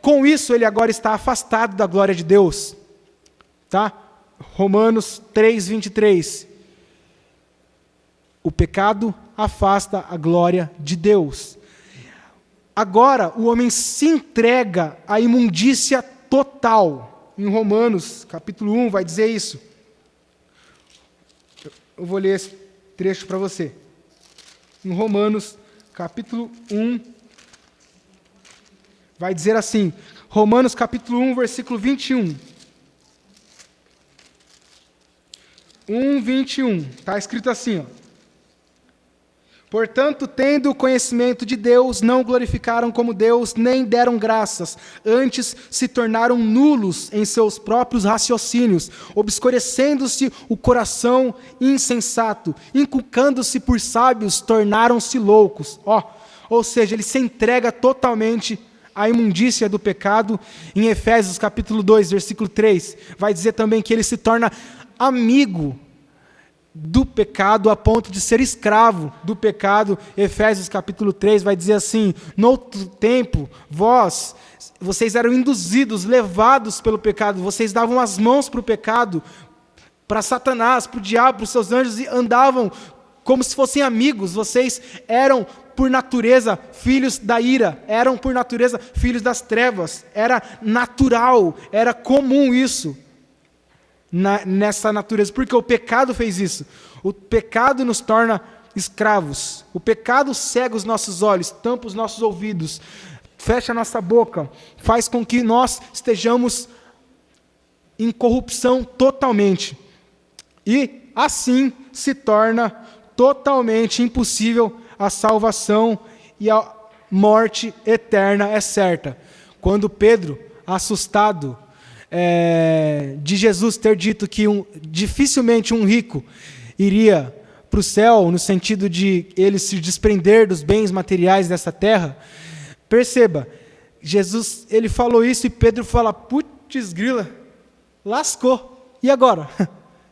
Com isso, ele agora está afastado da glória de Deus. Tá? Romanos 3:23. O pecado afasta a glória de Deus. Agora, o homem se entrega à imundícia total. Em Romanos, capítulo 1, vai dizer isso. Eu vou ler esse trecho para você. Em Romanos, capítulo 1, vai dizer assim, Romanos, capítulo 1, versículo 21. 1:21. Está escrito assim, ó. Portanto, tendo o conhecimento de Deus, não o glorificaram como Deus, nem deram graças. Antes se tornaram nulos em seus próprios raciocínios, obscurecendo-se o coração insensato, inculcando-se por sábios, tornaram-se loucos. Ou seja, ele se entrega totalmente à imundícia do pecado. Em Efésios capítulo 2, versículo 3, vai dizer também que ele se torna amigo do pecado a ponto de ser escravo do pecado. Efésios capítulo 3 vai dizer assim: no outro tempo, vocês eram induzidos, levados pelo pecado, vocês davam as mãos para o pecado, para Satanás, para o diabo, para os seus anjos, e andavam como se fossem amigos. Vocês eram por natureza filhos da ira, eram por natureza filhos das trevas, era natural, era comum isso. Nessa natureza, porque o pecado fez isso. O pecado nos torna escravos. O pecado cega os nossos olhos, tampa os nossos ouvidos, fecha a nossa boca, faz com que nós estejamos em corrupção totalmente. E assim se torna totalmente impossível a salvação, e a morte eterna é certa. Quando Pedro, assustado de Jesus ter dito que dificilmente um rico iria para o céu, no sentido de ele se desprender dos bens materiais dessa terra, perceba, Jesus, ele falou isso e Pedro fala: putz grila, lascou, e agora?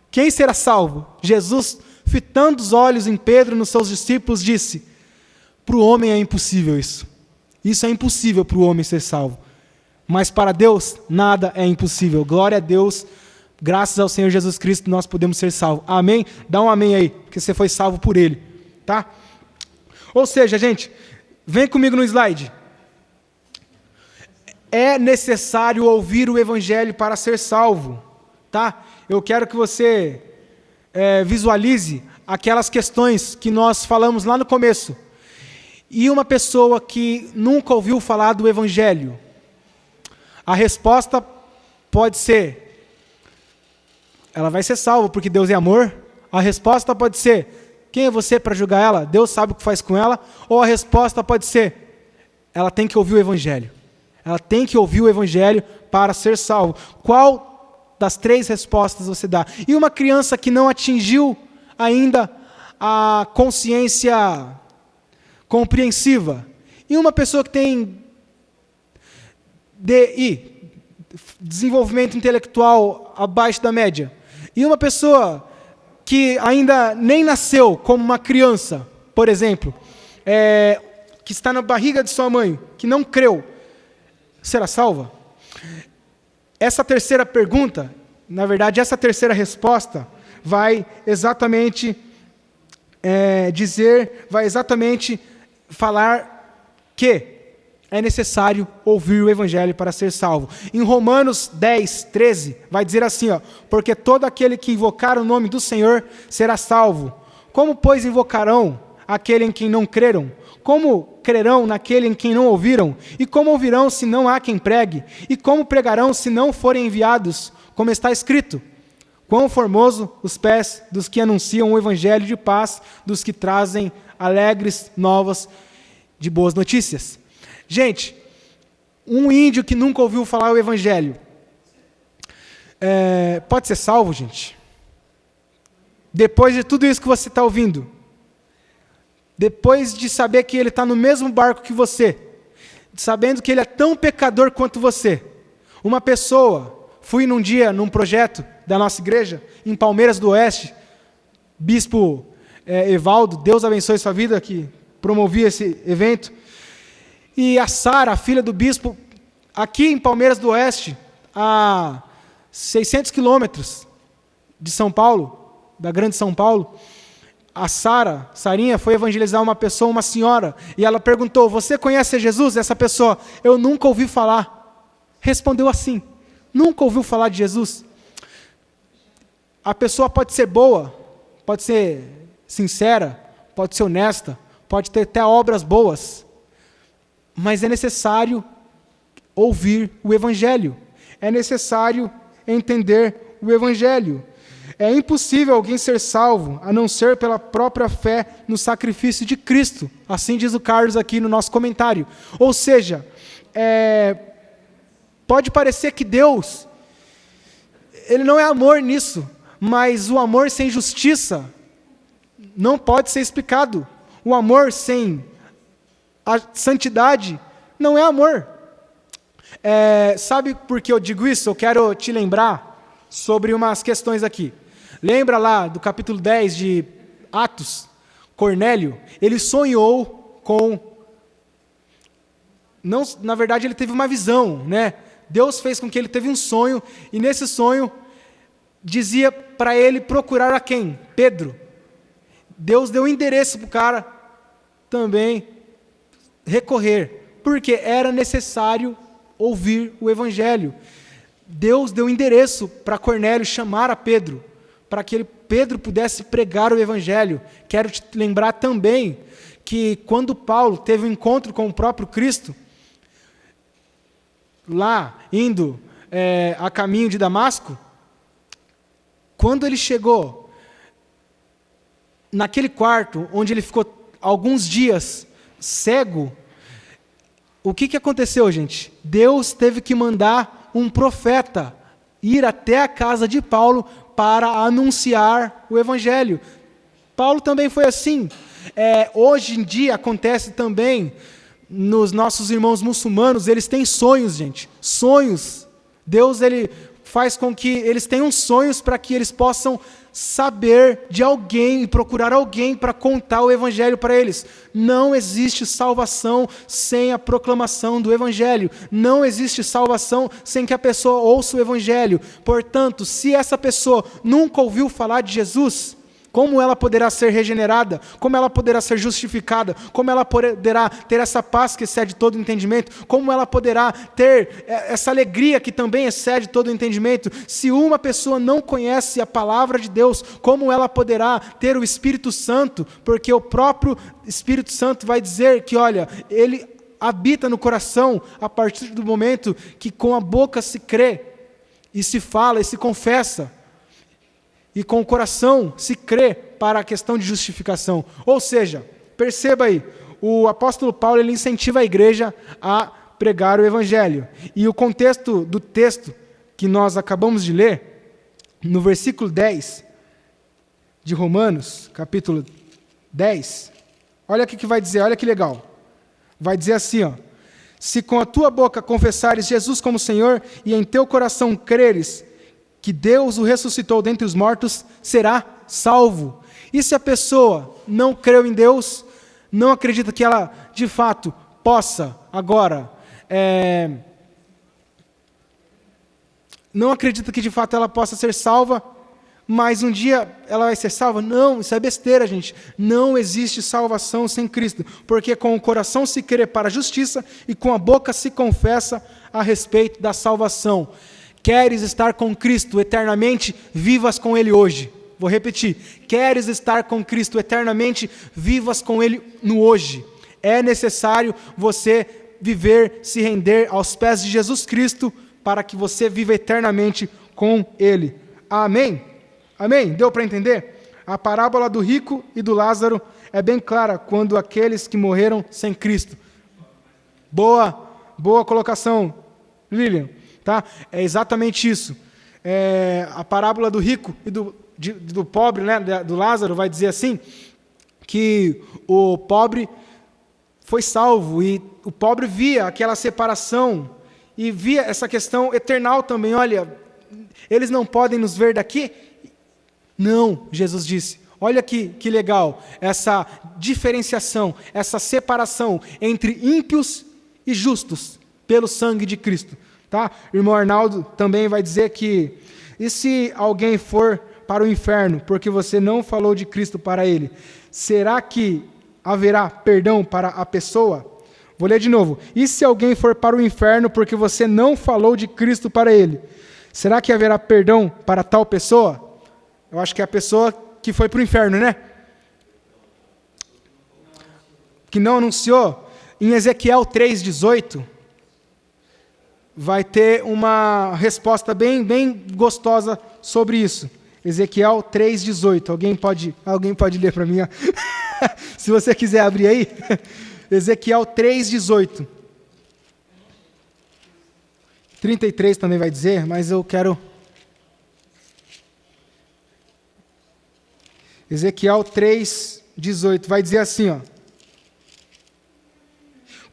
Quem será salvo? Jesus, fitando os olhos em Pedro, nos seus discípulos, disse: para o homem é impossível isso é impossível para o homem ser salvo. Mas para Deus, nada é impossível. Glória a Deus, graças ao Senhor Jesus Cristo, nós podemos ser salvos. Amém? Dá um amém aí, porque você foi salvo por Ele. Tá? Ou seja, gente, vem comigo no slide. É necessário ouvir o Evangelho para ser salvo. Tá? Eu quero que você visualize aquelas questões que nós falamos lá no começo. E uma pessoa que nunca ouviu falar do Evangelho, a resposta pode ser: ela vai ser salva porque Deus é amor. A resposta pode ser: quem é você para julgar ela? Deus sabe o que faz com ela. Ou a resposta pode ser: ela tem que ouvir o Evangelho. Ela tem que ouvir o Evangelho para ser salvo. Qual das três respostas você dá? E uma criança que não atingiu ainda a consciência compreensiva? E uma pessoa que tem DI, desenvolvimento intelectual abaixo da média? E uma pessoa que ainda nem nasceu como uma criança, por exemplo, que está na barriga de sua mãe, que não creu, será salva? Essa terceira pergunta, na verdade, essa terceira resposta vai exatamente vai exatamente falar que é necessário ouvir o Evangelho para ser salvo. Em Romanos 10, 13, vai dizer assim, porque todo aquele que invocar o nome do Senhor será salvo. Como, pois, invocarão aquele em quem não creram? Como crerão naquele em quem não ouviram? E como ouvirão se não há quem pregue? E como pregarão se não forem enviados? Como está escrito: quão formoso os pés dos que anunciam o Evangelho de paz, dos que trazem alegres novas de boas notícias. Gente, um índio que nunca ouviu falar o Evangelho, pode ser salvo, gente? Depois de tudo isso que você está ouvindo, depois de saber que ele está no mesmo barco que você, sabendo que ele é tão pecador quanto você, uma pessoa, fui num dia, num projeto da nossa igreja, em Palmeiras do Oeste, bispo Evaldo, Deus abençoe sua vida, que promovia esse evento. E a Sara, a filha do bispo, aqui em Palmeiras do Oeste, a 600 quilômetros de São Paulo, da grande São Paulo, a Sarinha foi evangelizar uma pessoa, uma senhora, e ela perguntou: você conhece Jesus? Essa pessoa: eu nunca ouvi falar. Respondeu assim: nunca ouviu falar de Jesus? A pessoa pode ser boa, pode ser sincera, pode ser honesta, pode ter até obras boas, mas é necessário ouvir o Evangelho, é necessário entender o Evangelho. É impossível alguém ser salvo, a não ser pela própria fé no sacrifício de Cristo. Assim diz o Carlos aqui no nosso comentário. Ou seja, pode parecer que Deus, Ele não é amor nisso, mas o amor sem justiça não pode ser explicado. O amor sem a santidade não é amor. Sabe por que eu digo isso? Eu quero te lembrar sobre umas questões aqui. Lembra lá do capítulo 10 de Atos? Cornélio, ele sonhou com... Não, na verdade, ele teve uma visão, né? Deus fez com que ele teve um sonho, e nesse sonho dizia para ele procurar a quem? Pedro. Deus deu endereço para o cara também recorrer, porque era necessário ouvir o evangelho. Deus deu endereço para Cornélio chamar a Pedro, para que Pedro pudesse pregar o evangelho. Quero te lembrar também que quando Paulo teve um encontro com o próprio Cristo, lá indo a caminho de Damasco, quando ele chegou naquele quarto onde ele ficou alguns dias cego, o que aconteceu, gente? Deus teve que mandar um profeta ir até a casa de Paulo para anunciar o evangelho. Paulo também foi assim. Hoje em dia acontece também nos nossos irmãos muçulmanos, eles têm sonhos, gente. Sonhos. Deus, Ele faz com que eles tenham sonhos para que eles possam saber de alguém e procurar alguém para contar o evangelho para eles. Não existe salvação sem a proclamação do evangelho. Não existe salvação sem que a pessoa ouça o evangelho. Portanto, se essa pessoa nunca ouviu falar de Jesus, como ela poderá ser regenerada? Como ela poderá ser justificada? Como ela poderá ter essa paz que excede todo entendimento? Como ela poderá ter essa alegria que também excede todo entendimento? Se uma pessoa não conhece a palavra de Deus, como ela poderá ter o Espírito Santo? Porque o próprio Espírito Santo vai dizer que, olha, ele habita no coração a partir do momento que com a boca se crê, e se fala, e se confessa. E com o coração se crê para a questão de justificação. Ou seja, perceba aí, o apóstolo Paulo ele incentiva a igreja a pregar o evangelho. E o contexto do texto que nós acabamos de ler, no versículo 10 de Romanos, capítulo 10, olha o que vai dizer, olha que legal. Vai dizer assim, ó: se com a tua boca confessares Jesus como Senhor e em teu coração creres que Deus o ressuscitou dentre os mortos, será salvo. E se a pessoa não creu em Deus, não acredita que ela, de fato, possa agora, não acredita que, de fato, ela possa ser salva, mas um dia ela vai ser salva? Não, isso é besteira, gente. Não existe salvação sem Cristo, porque com o coração se crê para a justiça e com a boca se confessa a respeito da salvação. Queres estar com Cristo eternamente? Vivas com Ele hoje. Vou repetir. Queres estar com Cristo eternamente? Vivas com Ele no hoje. É necessário você viver, se render aos pés de Jesus Cristo para que você viva eternamente com Ele. Amém? Amém? Deu para entender? A parábola do rico e do Lázaro é bem clara quando aqueles que morreram sem Cristo. Boa colocação, Lilian. Tá? É exatamente isso. A parábola do rico e do pobre, né, do Lázaro, vai dizer assim, que o pobre foi salvo, e o pobre via aquela separação, e via essa questão eternal também. Olha, eles não podem nos ver daqui? Não, Jesus disse. Olha que legal, essa diferenciação, essa separação entre ímpios e justos, pelo sangue de Cristo. Tá? O irmão Arnaldo também vai dizer que, e se alguém for para o inferno, porque você não falou de Cristo para ele, será que haverá perdão para a pessoa? Vou ler de novo. E se alguém for para o inferno, porque você não falou de Cristo para ele, será que haverá perdão para tal pessoa? Eu acho que é a pessoa que foi para o inferno, né? Que não anunciou. Em Ezequiel 3,18... vai ter uma resposta bem gostosa sobre isso. Ezequiel 3,18. Alguém pode ler para mim? Se você quiser abrir aí. Ezequiel 3,18. 33 também vai dizer, mas eu quero... Ezequiel 3,18 vai dizer assim, ó.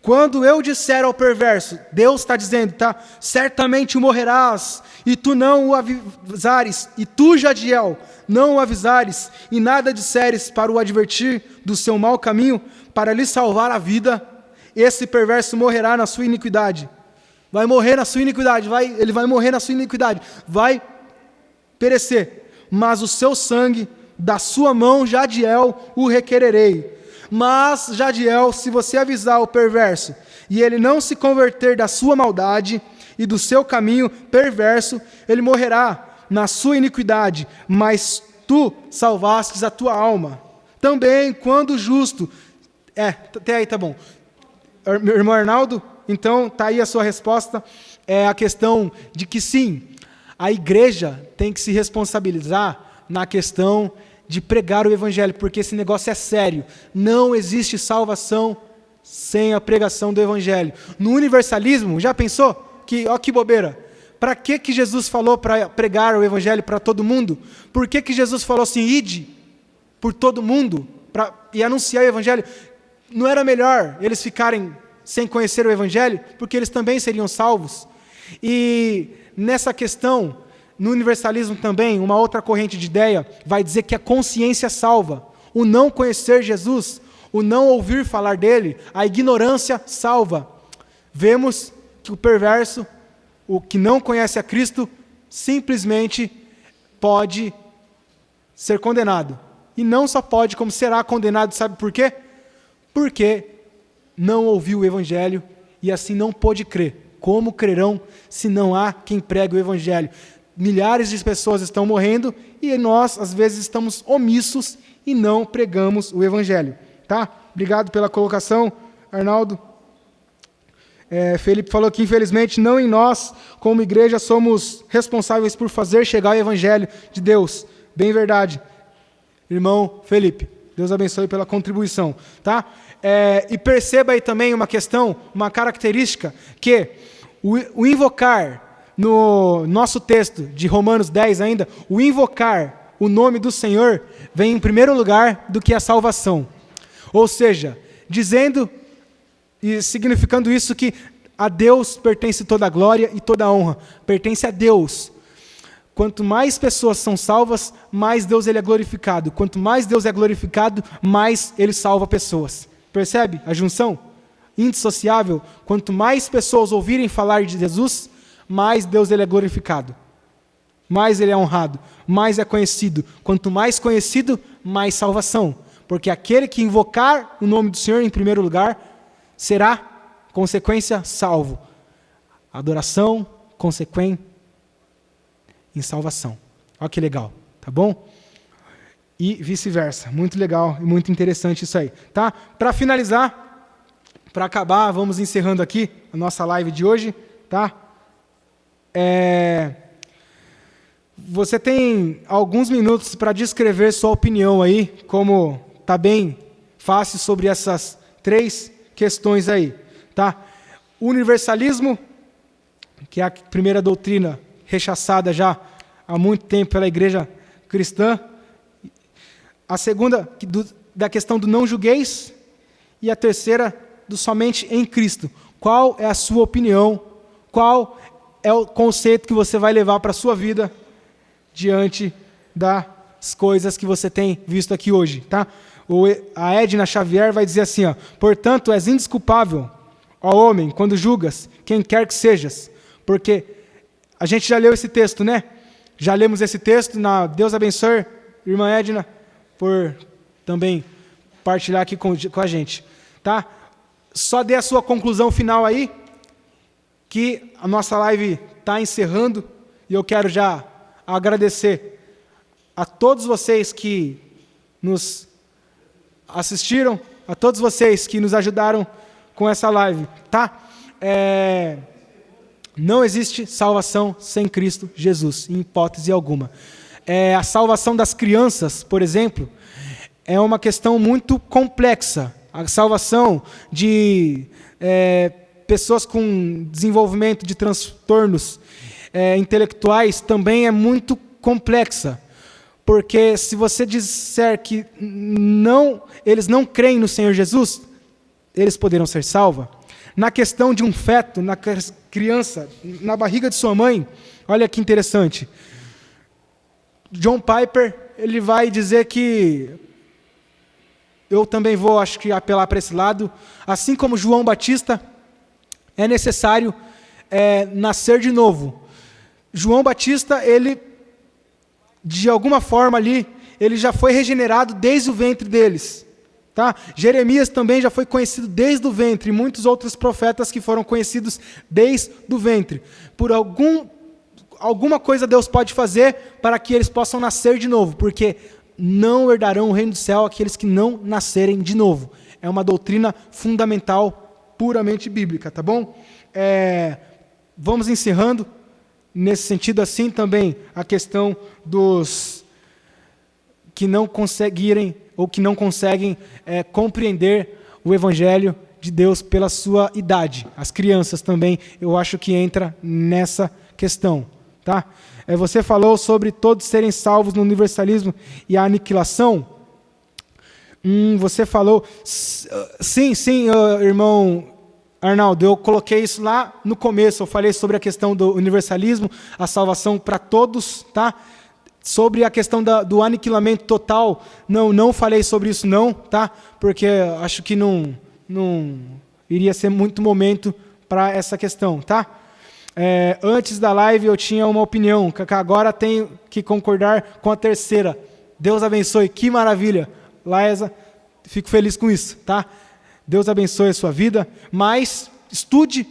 Quando eu disser ao perverso, Deus está dizendo, tá? Certamente morrerás, e tu não o avisares, e tu, Jadiel, não o avisares, e nada disseres para o advertir do seu mau caminho, para lhe salvar a vida, esse perverso morrerá na sua iniquidade. Vai morrer na sua iniquidade, ele vai morrer na sua iniquidade, vai perecer, mas o seu sangue, da sua mão, Jadiel, o requererei. Mas, Jadiel, se você avisar o perverso, e ele não se converter da sua maldade e do seu caminho perverso, ele morrerá na sua iniquidade, mas tu salvastes a tua alma. Também, quando o justo... até aí tá bom. Meu irmão Arnaldo, então, tá aí a sua resposta. É a questão de que, sim, a igreja tem que se responsabilizar na questão de pregar o evangelho, porque esse negócio é sério. Não existe salvação sem a pregação do evangelho. No universalismo, já pensou? Que bobeira. Para que Jesus falou para pregar o evangelho para todo mundo? Por que Jesus falou assim, ide por todo mundo e anunciar o evangelho? Não era melhor eles ficarem sem conhecer o evangelho? Porque eles também seriam salvos. E nessa questão... No universalismo também, uma outra corrente de ideia vai dizer que a consciência salva. O não conhecer Jesus, o não ouvir falar dele, a ignorância salva. Vemos que o perverso, o que não conhece a Cristo, simplesmente pode ser condenado. E não só pode, como será condenado, sabe por quê? Porque não ouviu o evangelho e assim não pôde crer. Como crerão se não há quem pregue o evangelho? Milhares de pessoas estão morrendo e nós, às vezes, estamos omissos e não pregamos o evangelho. Tá? Obrigado pela colocação, Arnaldo. Felipe falou que, infelizmente, não em nós, como igreja, somos responsáveis por fazer chegar o evangelho de Deus. Bem verdade. Irmão Felipe, Deus abençoe pela contribuição. Tá? E perceba aí também uma questão, uma característica, que o invocar... No nosso texto de Romanos 10 ainda, o invocar o nome do Senhor vem em primeiro lugar do que a salvação. Ou seja, dizendo e significando isso que a Deus pertence toda a glória e toda a honra. Pertence a Deus. Quanto mais pessoas são salvas, mais Deus ele é glorificado. Quanto mais Deus é glorificado, mais ele salva pessoas. Percebe a junção? Indissociável. Quanto mais pessoas ouvirem falar de Jesus, mais Deus ele é glorificado, mais ele é honrado, mais é conhecido. Quanto mais conhecido, mais salvação. Porque aquele que invocar o nome do Senhor em primeiro lugar, será, consequência, salvo. Adoração, consequente em salvação. Olha que legal, tá bom? E vice-versa. Muito legal e muito interessante isso aí. Tá? Para finalizar, para acabar, vamos encerrando aqui a nossa live de hoje, tá? Você tem alguns minutos para descrever sua opinião aí, como está bem fácil sobre essas 3 questões aí. Tá? Universalismo, que é a primeira doutrina rechaçada já há muito tempo pela igreja cristã. A segunda, da questão do não julgueis. E a terceira, do somente em Cristo. Qual é a sua opinião? Qual é o conceito que você vai levar para a sua vida diante das coisas que você tem visto aqui hoje, tá? A Edna Xavier vai dizer assim, ó, portanto, és indesculpável, ó homem, quando julgas quem quer que sejas, porque a gente já leu esse texto, né? Já lemos esse texto, Deus abençoe, irmã Edna, por também partilhar aqui com a gente, tá? Só dê a sua conclusão final aí, que a nossa live está encerrando, e eu quero já agradecer a todos vocês que nos assistiram, a todos vocês que nos ajudaram com essa live, tá? Não existe salvação sem Cristo Jesus, em hipótese alguma. a salvação das crianças, por exemplo, é uma questão muito complexa. A salvação de pessoas com desenvolvimento de transtornos intelectuais também é muito complexa. Porque se você disser que eles não creem no Senhor Jesus, eles poderão ser salvos. Na questão de um feto, na criança, na barriga de sua mãe, olha que interessante. John Piper, ele vai dizer que, eu também vou, acho que, apelar para esse lado, assim como João Batista, é necessário nascer de novo. João Batista, ele, de alguma forma ali, ele já foi regenerado desde o ventre deles. Tá? Jeremias também já foi conhecido desde o ventre, e muitos outros profetas que foram conhecidos desde o ventre. Por alguma coisa Deus pode fazer para que eles possam nascer de novo, porque não herdarão o reino do céu aqueles que não nascerem de novo. É uma doutrina fundamental, puramente bíblica, tá bom? Vamos encerrando. Nesse sentido, assim também, a questão dos que não conseguirem ou que não conseguem compreender o Evangelho de Deus pela sua idade. As crianças também, eu acho que entra nessa questão. Tá? Você falou sobre todos serem salvos no universalismo e a aniquilação. Você falou... Sim, irmão Arnaldo, eu coloquei isso lá no começo. Eu falei sobre a questão do universalismo, a salvação para todos, tá? Sobre a questão do aniquilamento total, não falei sobre isso não, tá? Porque acho que não iria ser muito momento para essa questão, tá? Antes da live eu tinha uma opinião, agora tenho que concordar com a terceira. Deus abençoe, que maravilha. Laesa, fico feliz com isso, tá? Deus abençoe a sua vida, mas estude,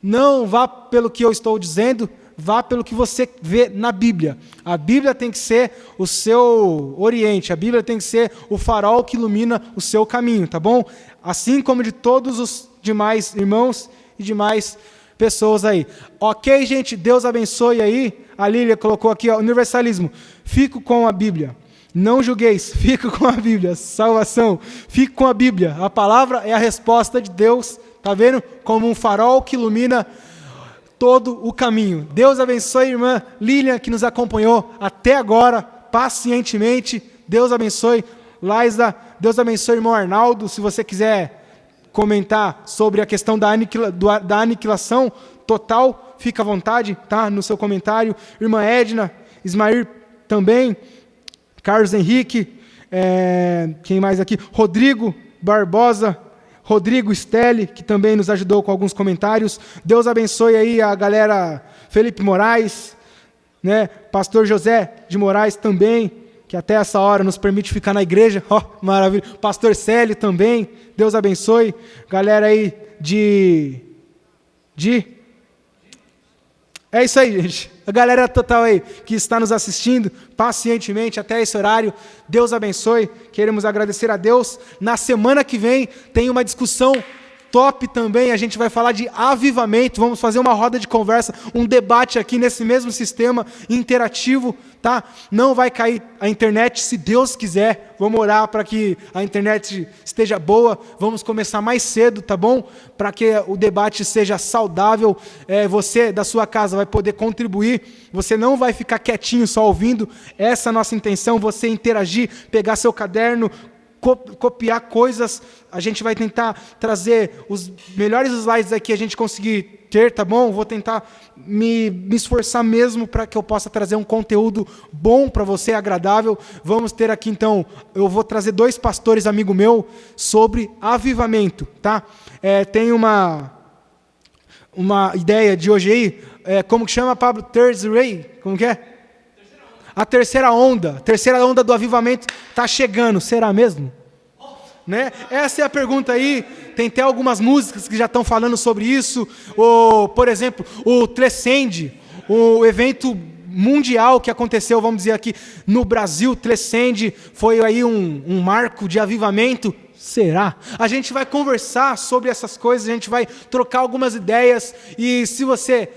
não vá pelo que eu estou dizendo, vá pelo que você vê na Bíblia. A Bíblia tem que ser o seu oriente, a Bíblia tem que ser o farol que ilumina o seu caminho, tá bom? Assim como de todos os demais irmãos e demais pessoas aí. Ok, gente, Deus abençoe aí. A Lília colocou aqui, universalismo. Fico com a Bíblia. Não julgueis, fico com a Bíblia. Salvação, fico com a Bíblia. A palavra é a resposta de Deus, tá vendo? Como um farol que ilumina todo o caminho. Deus abençoe a irmã Lilian, que nos acompanhou até agora, pacientemente. Deus abençoe. Laisa, Deus abençoe o irmão Arnaldo. Se você quiser comentar sobre a questão da aniquilação total, fica à vontade, tá? No seu comentário. Irmã Edna, Ismair também, Carlos Henrique, quem mais aqui? Rodrigo Barbosa, Rodrigo Stelle, que também nos ajudou com alguns comentários. Deus abençoe aí a galera, Felipe Moraes, né? Pastor José de Moraes também, que até essa hora nos permite ficar na igreja. Ó, maravilha. Pastor Célio também, Deus abençoe. Galera aí É isso aí, gente. A galera total aí que está nos assistindo pacientemente até esse horário, Deus abençoe. Queremos agradecer a Deus. Na semana que vem tem uma discussão top também, a gente vai falar de avivamento, vamos fazer uma roda de conversa, um debate aqui nesse mesmo sistema interativo, tá? Não vai cair a internet, se Deus quiser, vamos orar para que a internet esteja boa, vamos começar mais cedo, tá bom? Para que o debate seja saudável, você da sua casa vai poder contribuir, você não vai ficar quietinho só ouvindo, essa é a nossa intenção, você interagir, pegar seu caderno, copiar coisas, a gente vai tentar trazer os melhores slides aqui a gente conseguir ter, tá bom? Vou tentar me esforçar mesmo para que eu possa trazer um conteúdo bom para você, agradável. Vamos ter aqui então, eu vou trazer 2 pastores amigo meu sobre avivamento, tá? Tem uma ideia de hoje aí, como que chama, Pablo? Third Ray, como que é? A terceira onda do avivamento está chegando, será mesmo? Né? Essa é a pergunta aí, tem até algumas músicas que já estão falando sobre isso, por exemplo, o Trescende, o evento mundial que aconteceu, vamos dizer aqui, no Brasil, Trescende, foi aí um marco de avivamento, será? A gente vai conversar sobre essas coisas, a gente vai trocar algumas ideias, e se você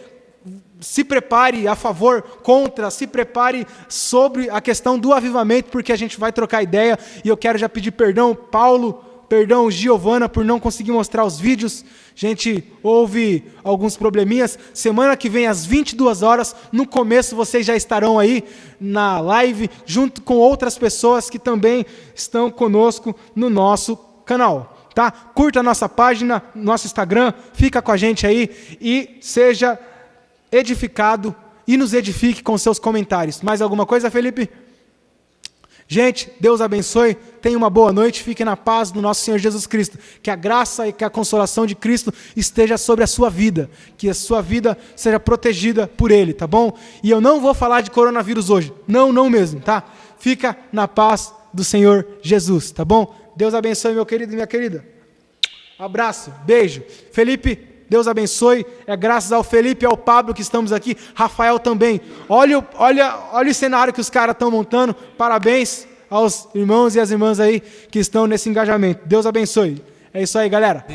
se prepare a favor, contra, se prepare sobre a questão do avivamento, porque a gente vai trocar ideia, e eu quero já pedir perdão, Paulo, perdão, Giovana, por não conseguir mostrar os vídeos. Gente, houve alguns probleminhas. Semana que vem, às 22 horas, no começo, vocês já estarão aí na live, junto com outras pessoas que também estão conosco no nosso canal. Tá? Curta a nossa página, nosso Instagram, fica com a gente aí e seja edificado e nos edifique com seus comentários. Mais alguma coisa, Felipe? Gente, Deus abençoe, tenha uma boa noite, fique na paz do nosso Senhor Jesus Cristo. Que a graça e que a consolação de Cristo esteja sobre a sua vida, que a sua vida seja protegida por Ele, tá bom? E eu não vou falar de coronavírus hoje, não mesmo, tá? Fica na paz do Senhor Jesus, tá bom? Deus abençoe, meu querido e minha querida. Abraço, beijo. Felipe, Deus abençoe. É graças ao Felipe e ao Pablo que estamos aqui. Rafael também. Olha o cenário que os caras estão montando. Parabéns aos irmãos e às irmãs aí que estão nesse engajamento. Deus abençoe. É isso aí, galera.